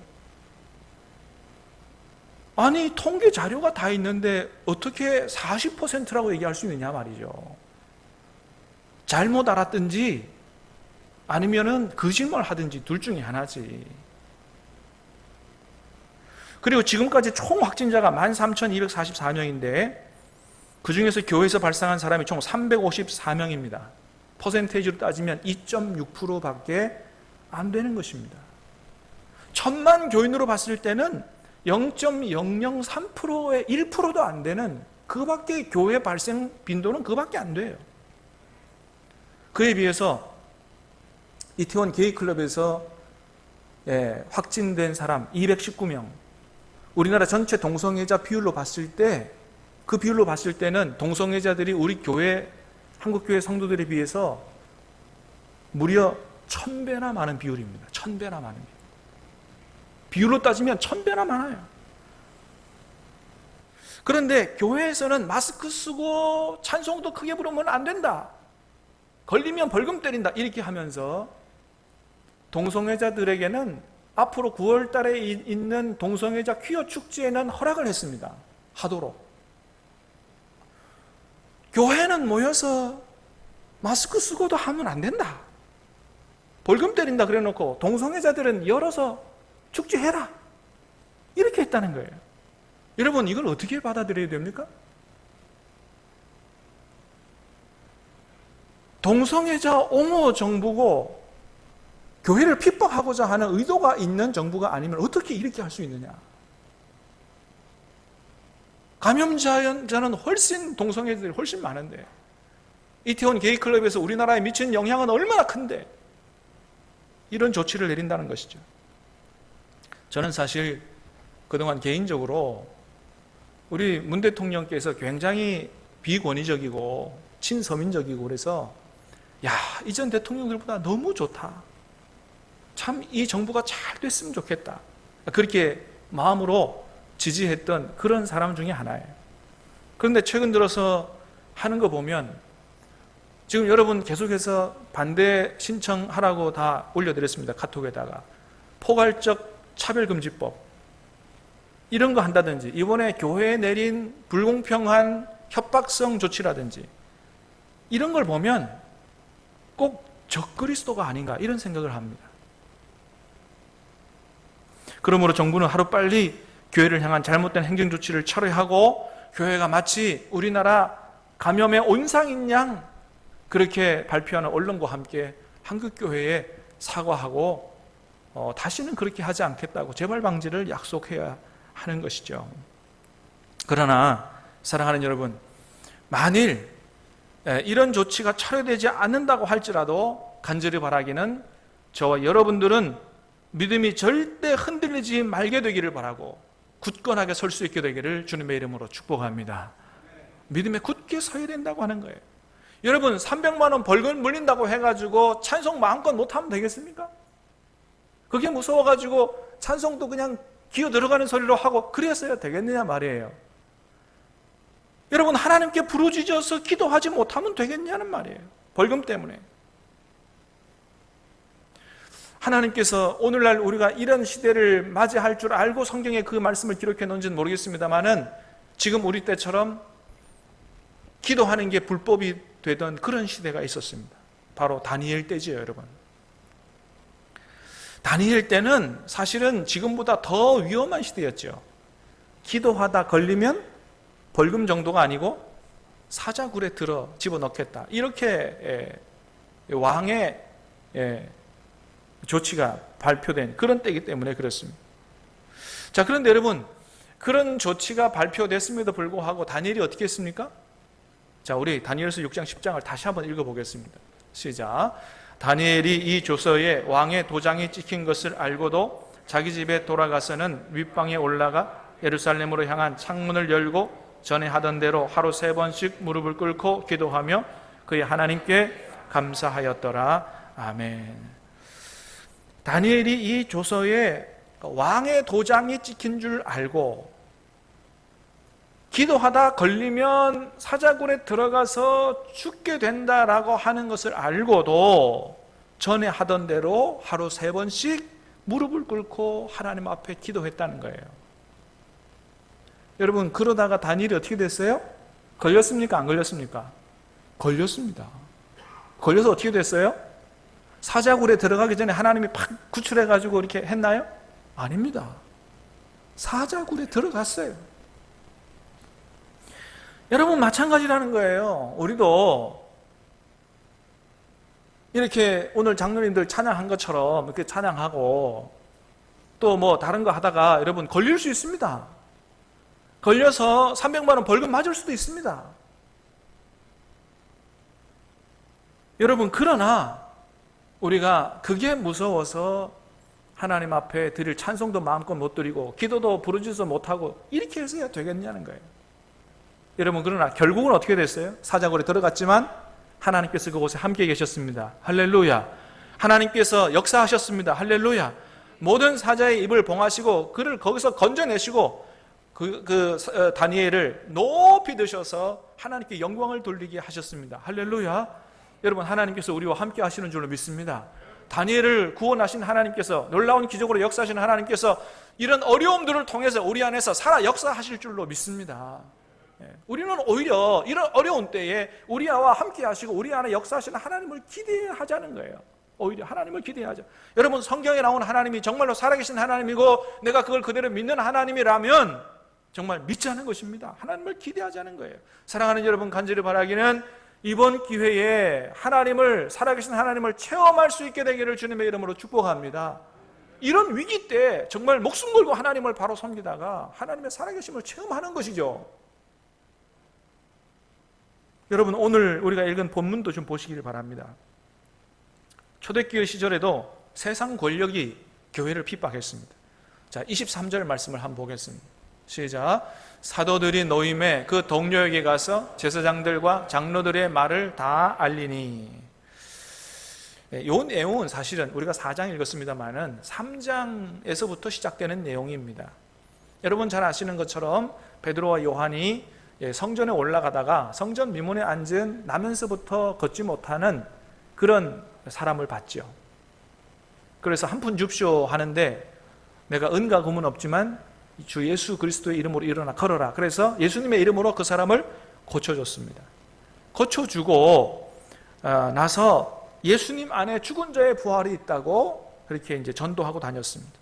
아니, 통계 자료가 다 있는데 어떻게 40%라고 얘기할 수 있느냐 말이죠. 잘못 알았든지 아니면은 거짓말 하든지 둘 중에 하나지. 그리고 지금까지 총 확진자가 13,244명인데 그 중에서 교회에서 발생한 사람이 총 354명입니다. 퍼센테이지로 따지면 2.6%밖에 안 되는 것입니다. 1,000만 교인으로 봤을 때는 0.003%의 1%도 안 되는, 그밖에 교회 발생 빈도는 그밖에 안 돼요. 그에 비해서 이태원 게이클럽에서 확진된 사람 219명, 우리나라 전체 동성애자 비율로 봤을 때, 그 비율로 봤을 때는 동성애자들이 우리 교회, 한국교회 성도들에 비해서 무려 1000배나 많은 비율입니다. 1000배나 많은 비율. 비율로 따지면 1000배나 많아요. 그런데 교회에서는 마스크 쓰고 찬송도 크게 부르면 안 된다, 걸리면 벌금 때린다, 이렇게 하면서 동성애자들에게는 앞으로 9월 달에 있는 동성애자 퀴어 축제에는 허락을 했습니다. 하도록. 교회는 모여서 마스크 쓰고도 하면 안 된다. 벌금 때린다 그래 놓고 동성애자들은 열어서 축제해라. 이렇게 했다는 거예요. 여러분, 이걸 어떻게 받아들여야 됩니까? 동성애자 옹호 정부고 교회를 핍박하고자 하는 의도가 있는 정부가 아니면 어떻게 이렇게 할 수 있느냐? 감염자는 훨씬 동성애자들이 훨씬 많은데 이태원 게이클럽에서 우리나라에 미친 영향은 얼마나 큰데 이런 조치를 내린다는 것이죠. 저는 사실 그동안 개인적으로 우리 문 대통령께서 굉장히 비권위적이고 친서민적이고 그래서 이전 대통령들보다 너무 좋다. 참 이 정부가 잘 됐으면 좋겠다. 그렇게 마음으로 지지했던 그런 사람 중에 하나예요. 그런데 최근 들어서 하는 거 보면 지금 여러분 계속해서 반대 신청하라고 다 올려드렸습니다. 카톡에다가. 포괄적 차별금지법 이런 거 한다든지 이번에 교회에 내린 불공평한 협박성 조치라든지 이런 걸 보면 꼭 적그리스도가 아닌가 이런 생각을 합니다. 그러므로 정부는 하루빨리 교회를 향한 잘못된 행정조치를 철회하고 교회가 마치 우리나라 감염의 온상인 양 그렇게 발표하는 언론과 함께 한국교회에 사과하고 다시는 그렇게 하지 않겠다고 재발 방지를 약속해야 하는 것이죠. 그러나 사랑하는 여러분, 만일 이런 조치가 철회되지 않는다고 할지라도 간절히 바라기는 저와 여러분들은 믿음이 절대 흔들리지 말게 되기를 바라고 굳건하게 설 수 있게 되기를 주님의 이름으로 축복합니다. 믿음에 굳게 서야 된다고 하는 거예요. 여러분, 300만 원 벌금 물린다고 해가지고 찬송 마음껏 못하면 되겠습니까? 그게 무서워가지고 찬송도 그냥 기어 들어가는 소리로 하고 그랬어야 되겠느냐 말이에요. 여러분, 하나님께 부르짖어서 기도하지 못하면 되겠냐는 말이에요. 벌금 때문에. 하나님께서 오늘날 우리가 이런 시대를 맞이할 줄 알고 성경에 그 말씀을 기록해 놓은지는 모르겠습니다만은 지금 우리 때처럼 기도하는 게 불법이 되던 그런 시대가 있었습니다. 바로 다니엘 때지요, 여러분. 다니엘 때는 사실은 지금보다 더 위험한 시대였죠. 기도하다 걸리면 벌금 정도가 아니고 사자굴에 들어 집어넣겠다. 이렇게 왕의 조치가 발표된 그런 때이기 때문에 그렇습니다. 자, 그런데 여러분, 그런 조치가 발표됐음에도 불구하고 다니엘이 어떻게 했습니까? 자, 우리 다니엘서 6장 10장을 다시 한번 읽어보겠습니다. 시작. 다니엘이 이 조서에 왕의 도장이 찍힌 것을 알고도 자기 집에 돌아가서는 윗방에 올라가 예루살렘으로 향한 창문을 열고 전에 하던 대로 하루 3번씩 무릎을 꿇고 기도하며 그의 하나님께 감사하였더라. 아멘. 다니엘이 이 조서에 왕의 도장이 찍힌 줄 알고 기도하다 걸리면 사자굴에 들어가서 죽게 된다라고 하는 것을 알고도 전에 하던 대로 하루 3번씩 무릎을 꿇고 하나님 앞에 기도했다는 거예요. 여러분, 그러다가 다니엘이 어떻게 됐어요? 걸렸습니까? 안 걸렸습니까? 걸렸습니다. 걸려서 어떻게 됐어요? 사자굴에 들어가기 전에 하나님이 팍 구출해가지고 이렇게 했나요? 아닙니다. 사자굴에 들어갔어요. 여러분, 마찬가지라는 거예요. 우리도 이렇게 오늘 장로님들 찬양한 것처럼 이렇게 찬양하고 또 뭐 다른 거 하다가 여러분 걸릴 수 있습니다. 걸려서 300만 원 벌금 맞을 수도 있습니다. 여러분, 그러나 우리가 그게 무서워서 하나님 앞에 드릴 찬송도 마음껏 못 드리고 기도도 부르짖어 못하고 이렇게 해서야 되겠냐는 거예요. 여러분, 그러나 결국은 어떻게 됐어요? 사자굴에 들어갔지만 하나님께서 그곳에 함께 계셨습니다. 할렐루야. 하나님께서 역사하셨습니다. 할렐루야. 모든 사자의 입을 봉하시고 그를 거기서 건져내시고 다니엘을 높이 드셔서 하나님께 영광을 돌리게 하셨습니다. 할렐루야. 여러분, 하나님께서 우리와 함께 하시는 줄로 믿습니다. 다니엘을 구원하신 하나님께서, 놀라운 기적으로 역사하시는 하나님께서 이런 어려움들을 통해서 우리 안에서 살아 역사하실 줄로 믿습니다. 우리는 오히려 이런 어려운 때에 우리와 함께 하시고 우리 안에 역사하시는 하나님을 기대하자는 거예요. 오히려 하나님을 기대하자. 여러분, 성경에 나온 하나님이 정말로 살아계신 하나님이고 내가 그걸 그대로 믿는 하나님이라면 정말 믿자는 것입니다. 하나님을 기대하자는 거예요. 사랑하는 여러분, 간절히 바라기는 이번 기회에 하나님을, 살아계신 하나님을 체험할 수 있게 되기를 주님의 이름으로 축복합니다. 이런 위기 때 정말 목숨 걸고 하나님을 바로 섬기다가 하나님의 살아계심을 체험하는 것이죠. 여러분, 오늘 우리가 읽은 본문도 좀 보시기를 바랍니다. 초대교회 시절에도 세상 권력이 교회를 핍박했습니다. 자, 23절 말씀을 한번 보겠습니다. 시작. 사도들이 노임에 그 동료에게 가서 제사장들과 장로들의 말을 다 알리니. 이 내용은 사실은 우리가 4장 읽었습니다만은 3장에서부터 시작되는 내용입니다. 여러분 잘 아시는 것처럼 베드로와 요한이 성전에 올라가다가 성전 미문에 앉은 나면서부터 걷지 못하는 그런 사람을 봤죠. 그래서 한 푼 줍쇼 하는데 내가 은과 금은 없지만 주 예수 그리스도의 이름으로 일어나 걸어라. 그래서 예수님의 이름으로 그 사람을 고쳐줬습니다. 고쳐주고 나서 예수님 안에 죽은 자의 부활이 있다고 그렇게 이제 전도하고 다녔습니다.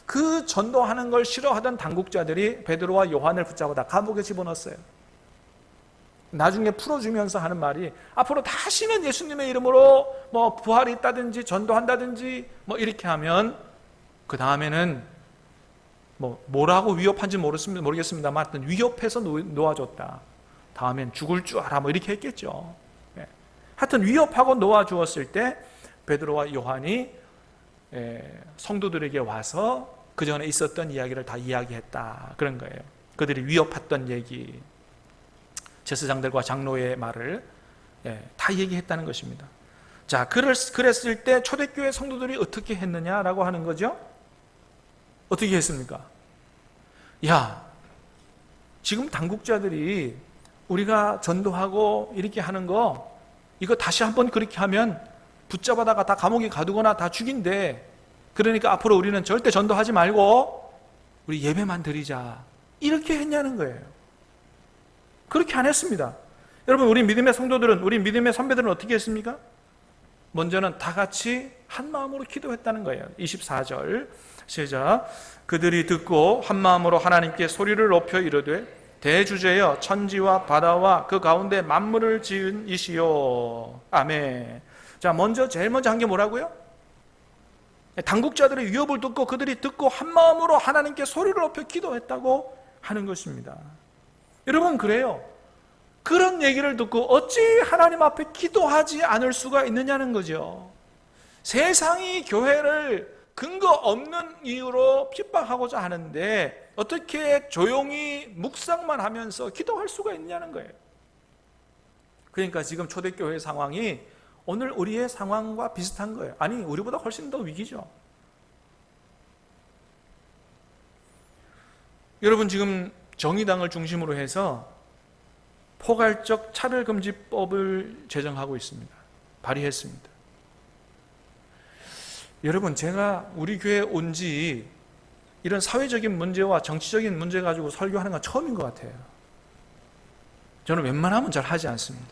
그 전도하는 걸 싫어하던 당국자들이 베드로와 요한을 붙잡아다 감옥에 집어넣었어요. 나중에 풀어주면서 하는 말이 앞으로 다시는 예수님의 이름으로 뭐 부활이 있다든지 전도한다든지 뭐 이렇게 하면 그 다음에는 뭐라고 위협한지 모르겠습니다만 하여튼 위협해서 놓아줬다. 다음엔 죽을 줄 알아 뭐 이렇게 했겠죠. 하여튼 위협하고 놓아주었을 때 베드로와 요한이 성도들에게 와서 그 전에 있었던 이야기를 다 이야기했다. 그런 거예요. 그들이 위협했던 얘기, 제사장들과 장로의 말을 다 얘기했다는 것입니다. 자, 그랬을 때 초대교회 성도들이 어떻게 했느냐라고 하는 거죠. 어떻게 했습니까? 야, 지금 당국자들이 우리가 전도하고 이렇게 하는 거 이거 다시 한번 그렇게 하면 붙잡아다가 다 감옥에 가두거나 다 죽인대. 그러니까 앞으로 우리는 절대 전도하지 말고 우리 예배만 드리자. 이렇게 했냐는 거예요. 그렇게 안 했습니다. 여러분, 우리 믿음의 성도들은, 우리 믿음의 선배들은 어떻게 했습니까? 먼저는 다 같이 한 마음으로 기도했다는 거예요. 24절 시작. 그들이 듣고 한 마음으로 하나님께 소리를 높여 이르되 대주제여 천지와 바다와 그 가운데 만물을 지은 이시요. 아멘. 자, 제일 먼저 한 게 뭐라고요? 당국자들의 위협을 듣고 그들이 듣고 한 마음으로 하나님께 소리를 높여 기도했다고 하는 것입니다. 여러분, 그래요. 그런 얘기를 듣고 어찌 하나님 앞에 기도하지 않을 수가 있느냐는 거죠. 세상이 교회를 근거 없는 이유로 핍박하고자 하는데 어떻게 조용히 묵상만 하면서 기도할 수가 있냐는 거예요. 그러니까 지금 초대교회 상황이 오늘 우리의 상황과 비슷한 거예요. 아니, 우리보다 훨씬 더 위기죠. 여러분, 지금 정의당을 중심으로 해서 포괄적 차별금지법을 제정하고 있습니다. 발의했습니다. 여러분, 제가 우리 교회에 온 지 이런 사회적인 문제와 정치적인 문제 가지고 설교하는 건 처음인 것 같아요. 저는 웬만하면 잘 하지 않습니다.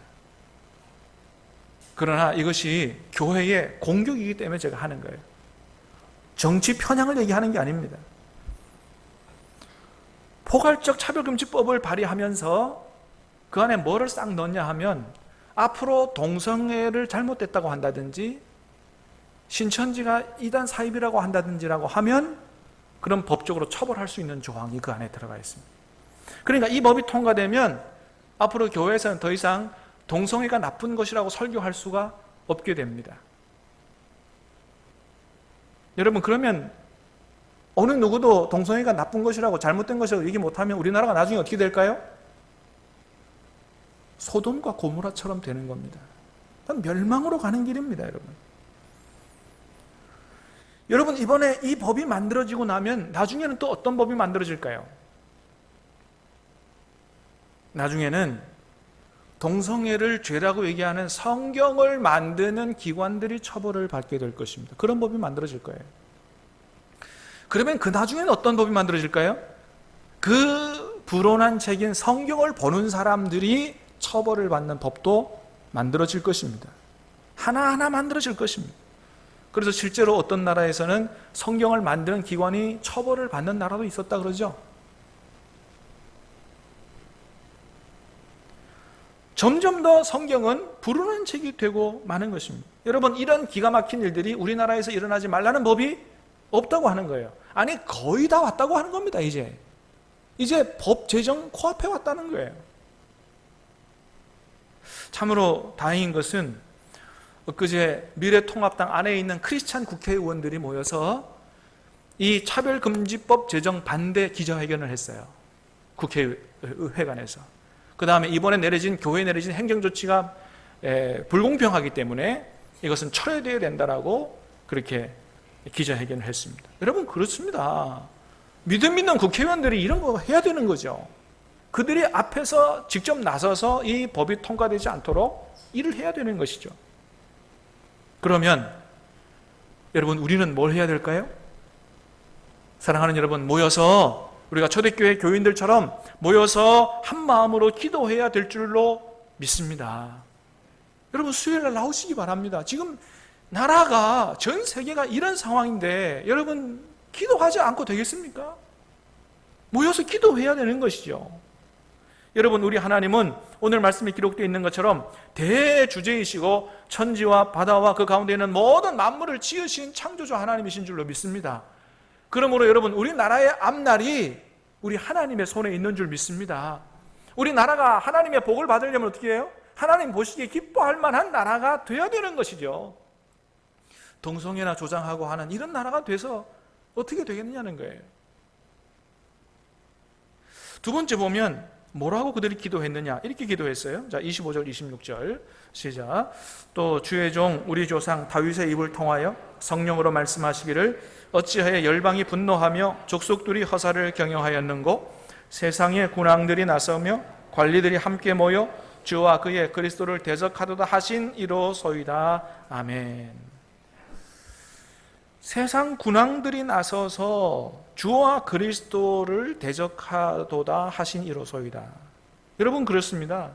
그러나 이것이 교회의 공격이기 때문에 제가 하는 거예요. 정치 편향을 얘기하는 게 아닙니다. 포괄적 차별금지법을 발의하면서 그 안에 뭐를 싹 넣냐 하면 앞으로 동성애를 잘못됐다고 한다든지 신천지가 이단 사입이라고 한다든지라고 하면 그런 법적으로 처벌할 수 있는 조항이 그 안에 들어가 있습니다. 그러니까 이 법이 통과되면 앞으로 교회에서는 더 이상 동성애가 나쁜 것이라고 설교할 수가 없게 됩니다. 여러분, 그러면 어느 누구도 동성애가 나쁜 것이라고 잘못된 것이라고 얘기 못하면 우리나라가 나중에 어떻게 될까요? 소돔과 고모라처럼 되는 겁니다. 멸망으로 가는 길입니다, 여러분. 여러분, 이번에 이 법이 만들어지고 나면 나중에는 또 어떤 법이 만들어질까요? 나중에는 동성애를 죄라고 얘기하는 성경을 만드는 기관들이 처벌을 받게 될 것입니다. 그런 법이 만들어질 거예요. 그러면 그 나중에는 어떤 법이 만들어질까요? 그 불온한 책인 성경을 보는 사람들이 처벌을 받는 법도 만들어질 것입니다. 하나하나 만들어질 것입니다. 그래서 실제로 어떤 나라에서는 성경을 만드는 기관이 처벌을 받는 나라도 있었다 그러죠. 점점 더 성경은 불운한 책이 되고 마는 것입니다. 여러분, 이런 기가 막힌 일들이 우리나라에서 일어나지 말라는 법이 없다고 하는 거예요. 아니, 거의 다 왔다고 하는 겁니다. 이제 법 제정 코앞에 왔다는 거예요. 참으로 다행인 것은 엊그제 미래통합당 안에 있는 크리스찬 국회의원들이 모여서 이 차별금지법 제정 반대 기자회견을 했어요. 국회의회관에서. 그 다음에 이번에 교회에 내려진 행정조치가 불공평하기 때문에 이것은 철회되어야 된다라고 그렇게 기자회견을 했습니다. 여러분, 그렇습니다. 믿음 있는 국회의원들이 이런 거 해야 되는 거죠. 그들이 앞에서 직접 나서서 이 법이 통과되지 않도록 일을 해야 되는 것이죠. 그러면 여러분, 우리는 뭘 해야 될까요? 사랑하는 여러분, 모여서 우리가 초대교회 교인들처럼 모여서 한 마음으로 기도해야 될 줄로 믿습니다. 여러분, 수요일날 나오시기 바랍니다. 지금 나라가, 전 세계가 이런 상황인데 여러분, 기도하지 않고 되겠습니까? 모여서 기도해야 되는 것이죠. 여러분, 우리 하나님은 오늘 말씀에 기록되어 있는 것처럼 대주제이시고 천지와 바다와 그 가운데 있는 모든 만물을 지으신 창조주 하나님이신 줄로 믿습니다. 그러므로 여러분, 우리나라의 앞날이 우리 하나님의 손에 있는 줄 믿습니다. 우리나라가 하나님의 복을 받으려면 어떻게 해요? 하나님 보시기에 기뻐할 만한 나라가 되어야 되는 것이죠. 동성애나 조장하고 하는 이런 나라가 돼서 어떻게 되겠느냐는 거예요. 두 번째 보면 뭐라고 그들이 기도했느냐, 이렇게 기도했어요. 자, 25절 26절 시작. 또 주의 종 우리 조상 다윗의 입을 통하여 성령으로 말씀하시기를 어찌하여 열방이 분노하며 족속들이 허사를 경영하였는고 세상의 군왕들이 나서며 관리들이 함께 모여 주와 그의 그리스도를 대적하도다 하신 이로소이다. 아멘. 세상 군왕들이 나서서 주와 그리스도를 대적하도다 하신 이로소이다. 여러분, 그렇습니다.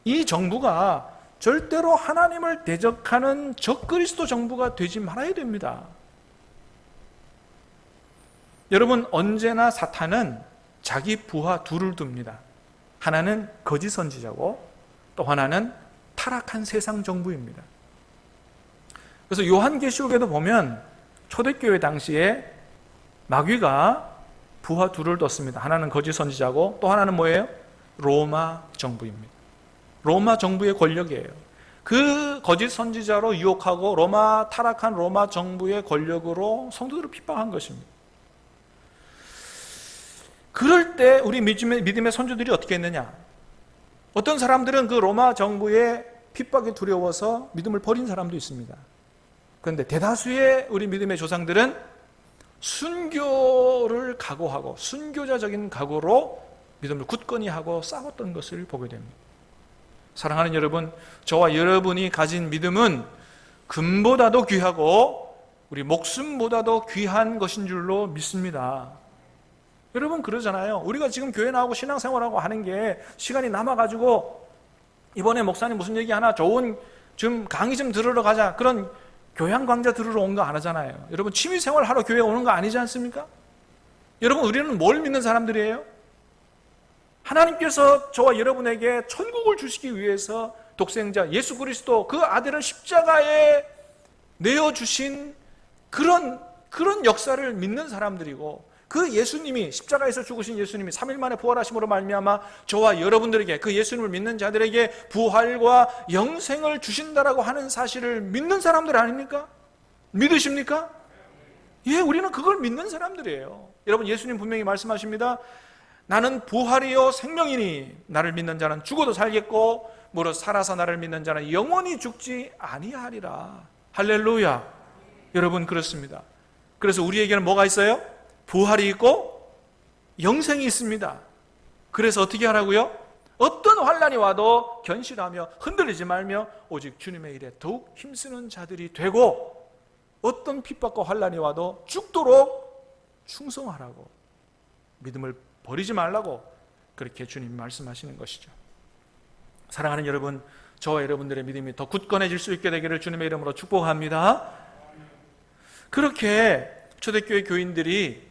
이 정부가 절대로 하나님을 대적하는 적그리스도 정부가 되지 말아야 됩니다. 여러분, 언제나 사탄은 자기 부하 둘을 둡니다. 하나는 거짓 선지자고 또 하나는 타락한 세상 정부입니다. 그래서 요한계시록에도 보면 초대교회 당시에 마귀가 부하 둘을 뒀습니다. 하나는 거짓 선지자고 또 하나는 뭐예요? 로마 정부입니다. 로마 정부의 권력이에요. 그 거짓 선지자로 유혹하고 타락한 로마 정부의 권력으로 성도들을 핍박한 것입니다. 그럴 때 우리 믿음의 선조들이 어떻게 했느냐? 어떤 사람들은 그 로마 정부의 핍박이 두려워서 믿음을 버린 사람도 있습니다. 그런데 대다수의 우리 믿음의 조상들은 순교를 각오하고 순교자적인 각오로 믿음을 굳건히 하고 싸웠던 것을 보게 됩니다. 사랑하는 여러분, 저와 여러분이 가진 믿음은 금보다도 귀하고 우리 목숨보다도 귀한 것인 줄로 믿습니다. 여러분, 그러잖아요. 우리가 지금 교회 나오고 신앙생활하고 하는 게 시간이 남아가지고 이번에 목사님 무슨 얘기 하나 좋은 좀 강의 좀 들으러 가자, 그런 교양 강좌 들으러 온 거 안 하잖아요. 여러분, 취미생활 하러 교회 오는 거 아니지 않습니까? 여러분, 우리는 뭘 믿는 사람들이에요? 하나님께서 저와 여러분에게 천국을 주시기 위해서 독생자 예수 그리스도 그 아들을 십자가에 내어주신 그런 역사를 믿는 사람들이고, 그 예수님이, 십자가에서 죽으신 예수님이 3일 만에 부활하심으로 말미암아 저와 여러분들에게, 그 예수님을 믿는 자들에게 부활과 영생을 주신다라고 하는 사실을 믿는 사람들 아닙니까? 믿으십니까? 예, 우리는 그걸 믿는 사람들이에요. 여러분, 예수님 분명히 말씀하십니다. 나는 부활이요 생명이니 나를 믿는 자는 죽어도 살겠고 무릇 살아서 나를 믿는 자는 영원히 죽지 아니하리라. 할렐루야. 여러분, 그렇습니다. 그래서 우리에게는 뭐가 있어요? 부활이 있고 영생이 있습니다. 그래서 어떻게 하라고요? 어떤 환난이 와도 견실하며 흔들리지 말며 오직 주님의 일에 더욱 힘쓰는 자들이 되고, 어떤 핍박과 환난이 와도 죽도록 충성하라고, 믿음을 버리지 말라고 그렇게 주님 말씀하시는 것이죠. 사랑하는 여러분, 저와 여러분들의 믿음이 더 굳건해질 수 있게 되기를 주님의 이름으로 축복합니다. 그렇게 초대교회 교인들이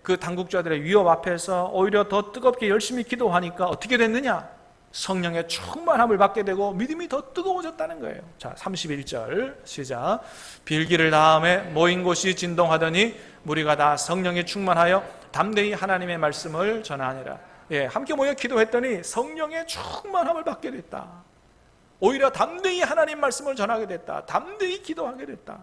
그 당국자들의 위협 앞에서 오히려 더 뜨겁게 열심히 기도하니까 어떻게 됐느냐? 성령의 충만함을 받게 되고 믿음이 더 뜨거워졌다는 거예요. 자, 31절 시작. 빌기를 다음에 모인 곳이 진동하더니 무리가 다 성령에 충만하여 담대히 하나님의 말씀을 전하니라. 함께 모여 기도했더니 성령의 충만함을 받게 됐다. 오히려 담대히 하나님 말씀을 전하게 됐다. 담대히 기도하게 됐다.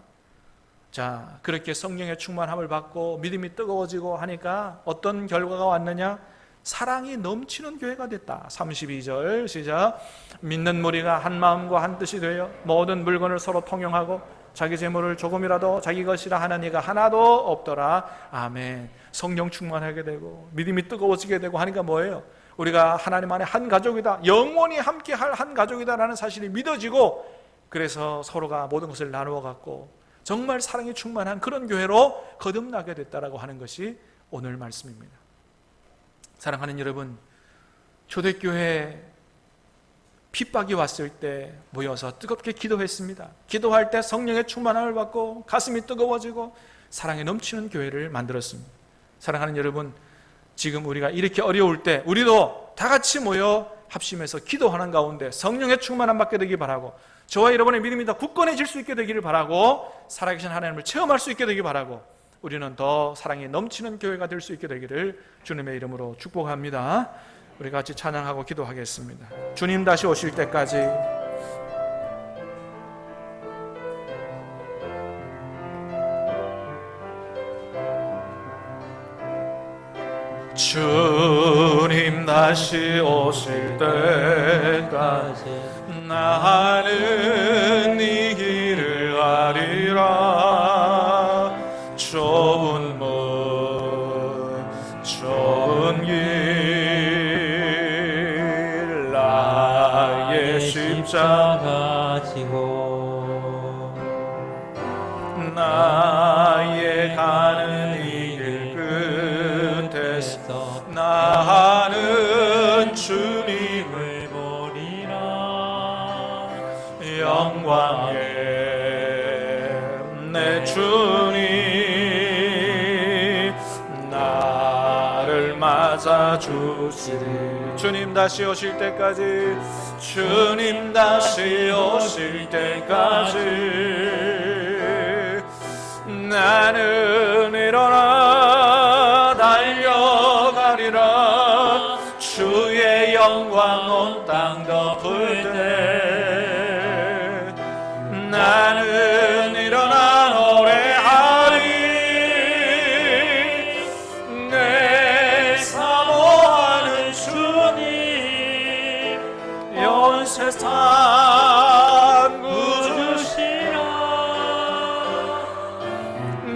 자, 그렇게 성령의 충만함을 받고 믿음이 뜨거워지고 하니까 어떤 결과가 왔느냐? 사랑이 넘치는 교회가 됐다. 32절 시작. 믿는 무리가 한 마음과 한 뜻이 되어 모든 물건을 서로 통용하고 자기 재물을 조금이라도 자기 것이라 하는 이가 하나도 없더라. 아멘. 성령 충만하게 되고 믿음이 뜨거워지게 되고 하니까 뭐예요? 우리가 하나님 안에 한 가족이다, 영원히 함께 할 한 가족이다라는 사실이 믿어지고, 그래서 서로가 모든 것을 나누어 갖고 정말 사랑이 충만한 그런 교회로 거듭나게 됐다라고 하는 것이 오늘 말씀입니다. 사랑하는 여러분, 초대교회 핍박이 왔을 때 모여서 뜨겁게 기도했습니다. 기도할 때 성령의 충만함을 받고 가슴이 뜨거워지고 사랑에 넘치는 교회를 만들었습니다. 사랑하는 여러분, 지금 우리가 이렇게 어려울 때 우리도 다 같이 모여 합심해서 기도하는 가운데 성령의 충만함 받게 되기 바라고, 저와 여러분의 믿음이 더 굳건해질 수 있게 되기를 바라고, 살아계신 하나님을 체험할 수 있게 되기 바라고, 우리는 더 사랑이 넘치는 교회가 될 수 있게 되기를 주님의 이름으로 축복합니다. 우리 같이 찬양하고 기도하겠습니다. 주님 다시 오실 때까지 주님 다시 오실 때까지 나는 이 길을 가리라. 좁은 문 좁은 길 나의 십자가 지고 나의 가는 이 길 끝에서 나는 주님을 보리라. 영광에 내 주님 나를 맞아 주시리. 주님 다시 오실 때까지, 주님 다시 오실 때까지 나는 일어나 달려가리라. 주의 영광 온 땅 덮을 때 나는 일어나 노래하리. 내 사모하는 주님 온 세상 구주시라.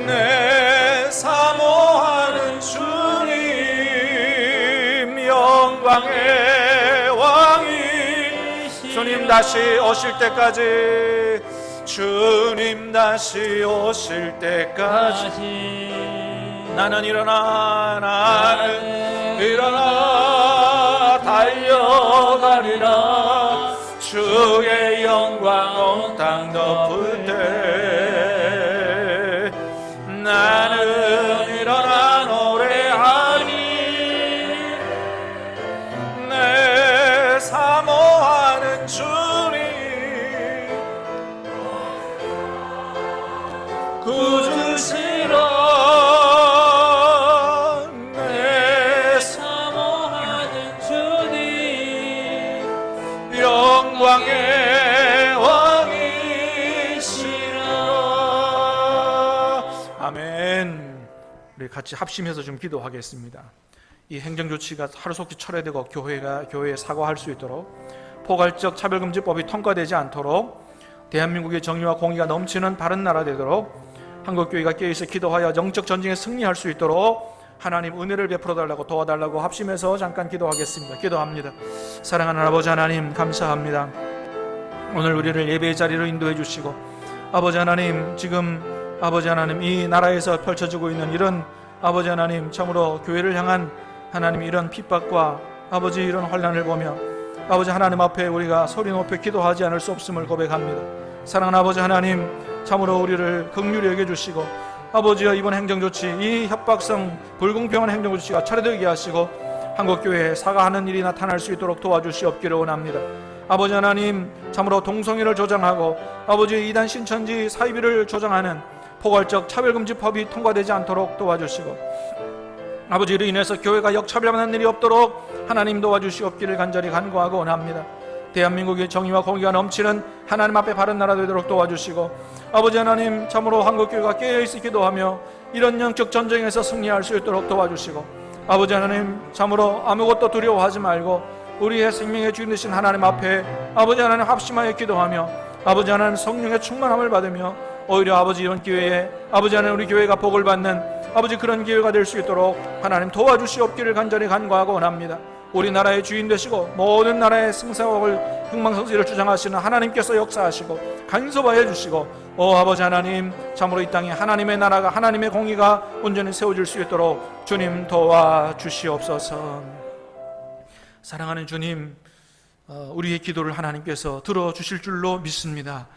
내 사모하는 주님 영광의 왕이 주님 다시 오실 때까지, 주님 다시 오실 때까지 나는 일어나 달려가리라. 주의 영광 온 땅 덮을 때 나는 일어나 노래하리. 내 사모하는 주님 구주시라. 내 사모하는 주님 영광의 왕이시라. 아멘. 우리 같이 합심해서 좀 기도하겠습니다. 이 행정조치가 하루속히 철회되고 교회에 사과할 수 있도록, 포괄적 차별금지법이 통과되지 않도록, 대한민국의 정의와 공의가 넘치는 바른 나라 되도록, 한국교회가 깨어있어 기도하여 영적 전쟁에 승리할 수 있도록 하나님 은혜를 베풀어 달라고, 도와달라고 합심해서 잠깐 기도하겠습니다. 기도합니다. 사랑하는 아버지 하나님, 감사합니다. 오늘 우리를 예배의 자리로 인도해 주시고, 아버지 하나님, 지금 아버지 하나님 이 나라에서 펼쳐지고 있는 이런 아버지 하나님 참으로 교회를 향한 하나님, 이런 핍박과 아버지 이런 환난을 보며 아버지 하나님 앞에 우리가 소리 높여 기도하지 않을 수 없음을 고백합니다. 사랑하는 아버지 하나님, 참으로 우리를 긍휼히 여겨주시고 아버지여, 이번 행정조치, 이 협박성 불공평한 행정조치가 철회되게 하시고 한국교회에 사과하는 일이 나타날 수 있도록 도와주시옵기를 원합니다. 아버지 하나님, 참으로 동성애를 조장하고 아버지 이단 신천지 사이비를 조장하는 포괄적 차별금지법이 통과되지 않도록 도와주시고 아버지, 이로 인해서 교회가 역차별받는 일이 없도록 하나님 도와주시옵기를 간절히 간구하고 원합니다. 대한민국의 정의와 공의가 넘치는 하나님 앞에 바른 나라 되도록 도와주시고 아버지 하나님, 참으로 한국교회가 깨어있어 기도하며 이런 영적 전쟁에서 승리할 수 있도록 도와주시고 아버지 하나님, 참으로 아무것도 두려워하지 말고 우리의 생명의 주인 되신 하나님 앞에 아버지 하나님 합심하여 기도하며 아버지 하나님 성령의 충만함을 받으며 오히려 아버지 이런 기회에 아버지 하나님 우리 교회가 복을 받는 아버지 그런 기회가 될 수 있도록 하나님 도와주시옵기를 간절히 간구하고 원합니다. 우리나라의 주인 되시고 모든 나라의 승사국을 흥망성쇠를 주장하시는 하나님께서 역사하시고 간섭하여 주시고 아버지 하나님, 참으로 이 땅에 하나님의 나라가, 하나님의 공의가 온전히 세워질 수 있도록 주님 도와주시옵소서. 사랑하는 주님, 우리의 기도를 하나님께서 들어주실 줄로 믿습니다.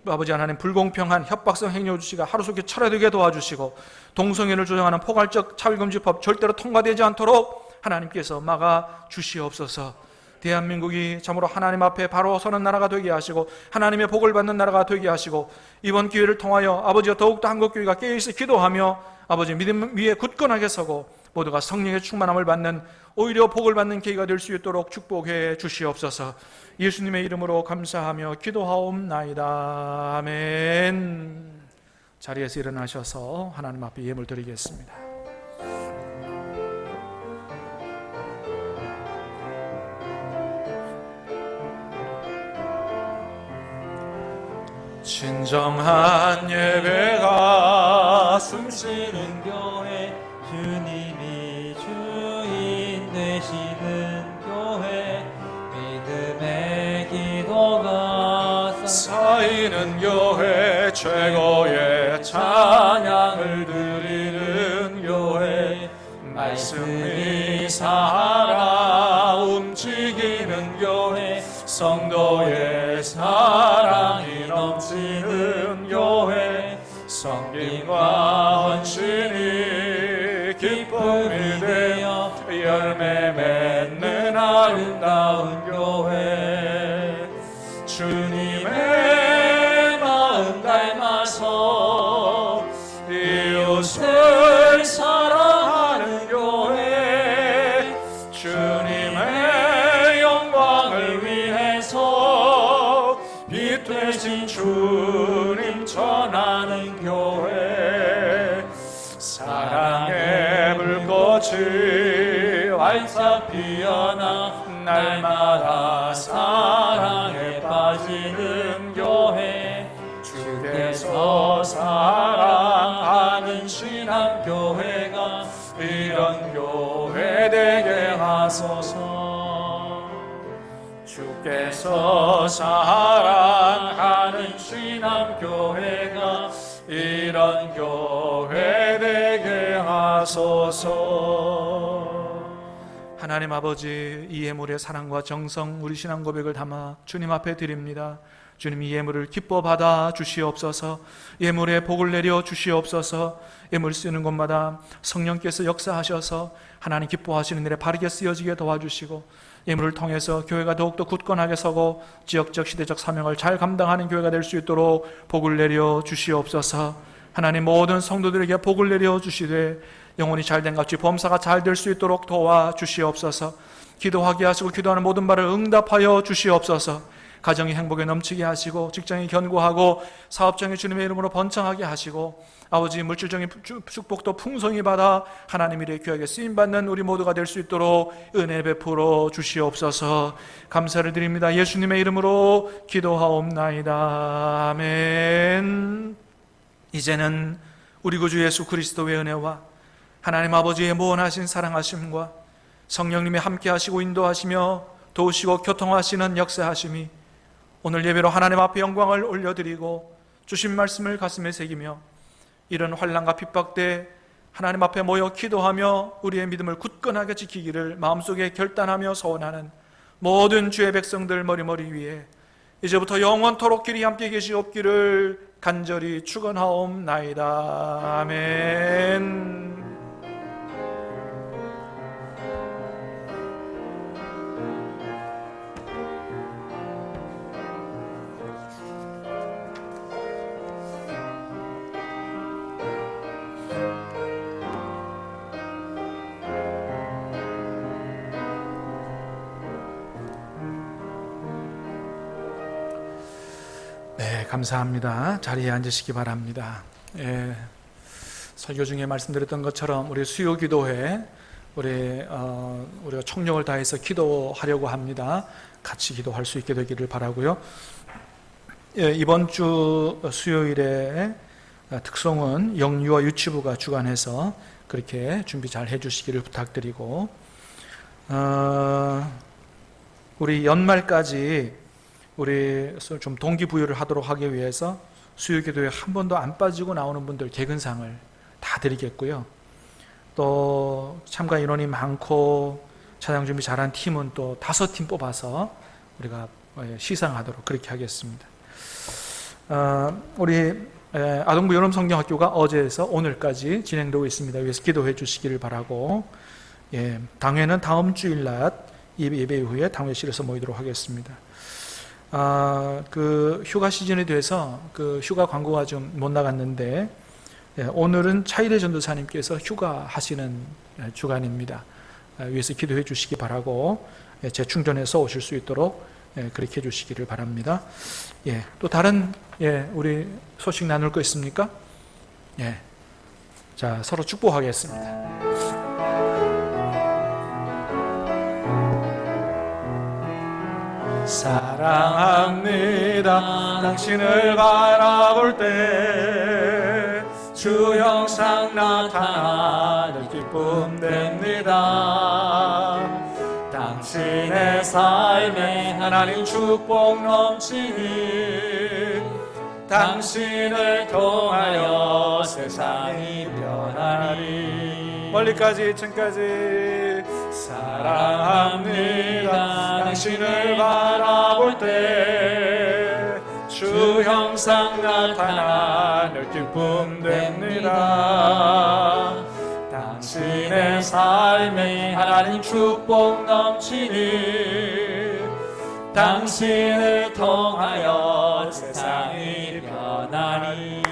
아버지 하나님, 불공평한 협박성 행정조치가 하루속히 철회되게 도와주시고 동성애를 조장하는 포괄적 차별금지법 절대로 통과되지 않도록 하나님께서 막아 주시옵소서. 대한민국이 참으로 하나님 앞에 바로 서는 나라가 되게 하시고 하나님의 복을 받는 나라가 되게 하시고 이번 기회를 통하여 아버지와 더욱더 한국교회가 깨어있어 기도하며 아버지 믿음 위에 굳건하게 서고 모두가 성령의 충만함을 받는, 오히려 복을 받는 계기가 될 수 있도록 축복해 주시옵소서. 예수님의 이름으로 감사하며 기도하옵나이다. 아멘. 자리에서 일어나셔서 하나님 앞에 예물 드리겠습니다. 진정한 예배가 숨쉬는 교회, 주님이 주인 되시는 교회, 믿음의 기도가 쌓이는 교회, 최고의 찬양을 드리는 교회, 말씀이 살아 움직이는 교회, 성도의 사랑이 넘치는 교회, 성김과 헌신이 기쁨이 되어 열매 맺는 아름다운 교회, 주님의 마음 닮아서 이웃을 사랑하는 교회, 주님의 영광을 위해서 빛 되신 주님 전하는 교회, 사랑의 불꽃이 활짝 피어나 날마다 사랑에 빠지는 교회, 주께서 사랑하는 신앙교회가 이런 교회 되게 하소서. 주께서 사랑하는 신앙교회가 이런 교회 되게 하소서. 하나님 아버지, 이 예물의 사랑과 정성, 우리 신앙 고백을 담아 주님 앞에 드립니다. 주님, 이 예물을 기뻐 받아 주시옵소서. 예물에 복을 내려 주시옵소서. 예물 쓰는 곳마다 성령께서 역사하셔서 하나님 기뻐하시는 일에 바르게 쓰여지게 도와주시고 예물을 통해서 교회가 더욱더 굳건하게 서고 지역적 시대적 사명을 잘 감당하는 교회가 될 수 있도록 복을 내려 주시옵소서. 하나님, 모든 성도들에게 복을 내려 주시되 영혼이 잘된 같이 범사가 잘 될 수 있도록 도와주시옵소서. 기도하게 하시고 기도하는 모든 말을 응답하여 주시옵소서. 가정이 행복에 넘치게 하시고 직장이 견고하고 사업장이 주님의 이름으로 번창하게 하시고 아버지 물질적인 축복도 풍성히 받아 하나님 일에 귀하게 쓰임받는 우리 모두가 될 수 있도록 은혜 베풀어 주시옵소서. 감사를 드립니다. 예수님의 이름으로 기도하옵나이다. 아멘. 이제는 우리 구주 예수 그리스도의 은혜와 하나님 아버지의 무한하신 사랑하심과 성령님이 함께 하시고 인도하시며 도우시고 교통하시는 역사하심이 오늘 예배로 하나님 앞에 영광을 올려드리고 주신 말씀을 가슴에 새기며 이런 환난과 핍박 때 하나님 앞에 모여 기도하며 우리의 믿음을 굳건하게 지키기를 마음속에 결단하며 소원하는 모든 주의 백성들 머리머리 위에 이제부터 영원토록 길이 함께 계시옵기를 간절히 축원하옵나이다. 아멘. 네, 감사합니다. 자리에 앉으시기 바랍니다. 예, 설교 중에 말씀드렸던 것처럼 우리 수요기도회 우리가 총력을 다해서 기도하려고 합니다. 같이 기도할 수 있게 되기를 바라고요. 예, 이번 주 수요일에 특송은 영유아 유치부가 주관해서 그렇게 준비 잘 해주시기를 부탁드리고, 우리 연말까지 우리 좀 동기부여를 하도록 하기 위해서 수요기도에 한 번도 안 빠지고 나오는 분들 개근상을 다 드리겠고요. 또 참가 인원이 많고 찬양 준비 잘한 팀은 또 5팀 뽑아서 우리가 시상하도록 그렇게 하겠습니다. 우리 아동부 여름성경학교가 어제에서 오늘까지 진행되고 있습니다. 위해서 기도해 주시기를 바라고, 당회는 다음 주일 낮 예배 후에 당회실에서 모이도록 하겠습니다. 그 휴가 시즌이 돼서 그 휴가 광고가 좀 못 나갔는데, 오늘은 차일의 전도사님께서 휴가 하시는 주간입니다. 위해서 기도해 주시기 바라고, 재충전해서 오실 수 있도록 그렇게 해 주시기를 바랍니다. 또 다른 우리 소식 나눌 거 있습니까? 자, 서로 축복하겠습니다. 사랑합니다. 당신을 바라볼 때 주 형상 나타나는 기쁨 됩니다. 당신의 삶에 하나님 축복 넘치니 당신을 통하여 세상이 변하니 멀리까지 이층까지 사랑합니다. 당신을 바라볼 때 주 형상 나타나는 기쁨 됩니다. 당신의 삶에 하나님 축복 넘치니 당신을 통하여 세상이 변하니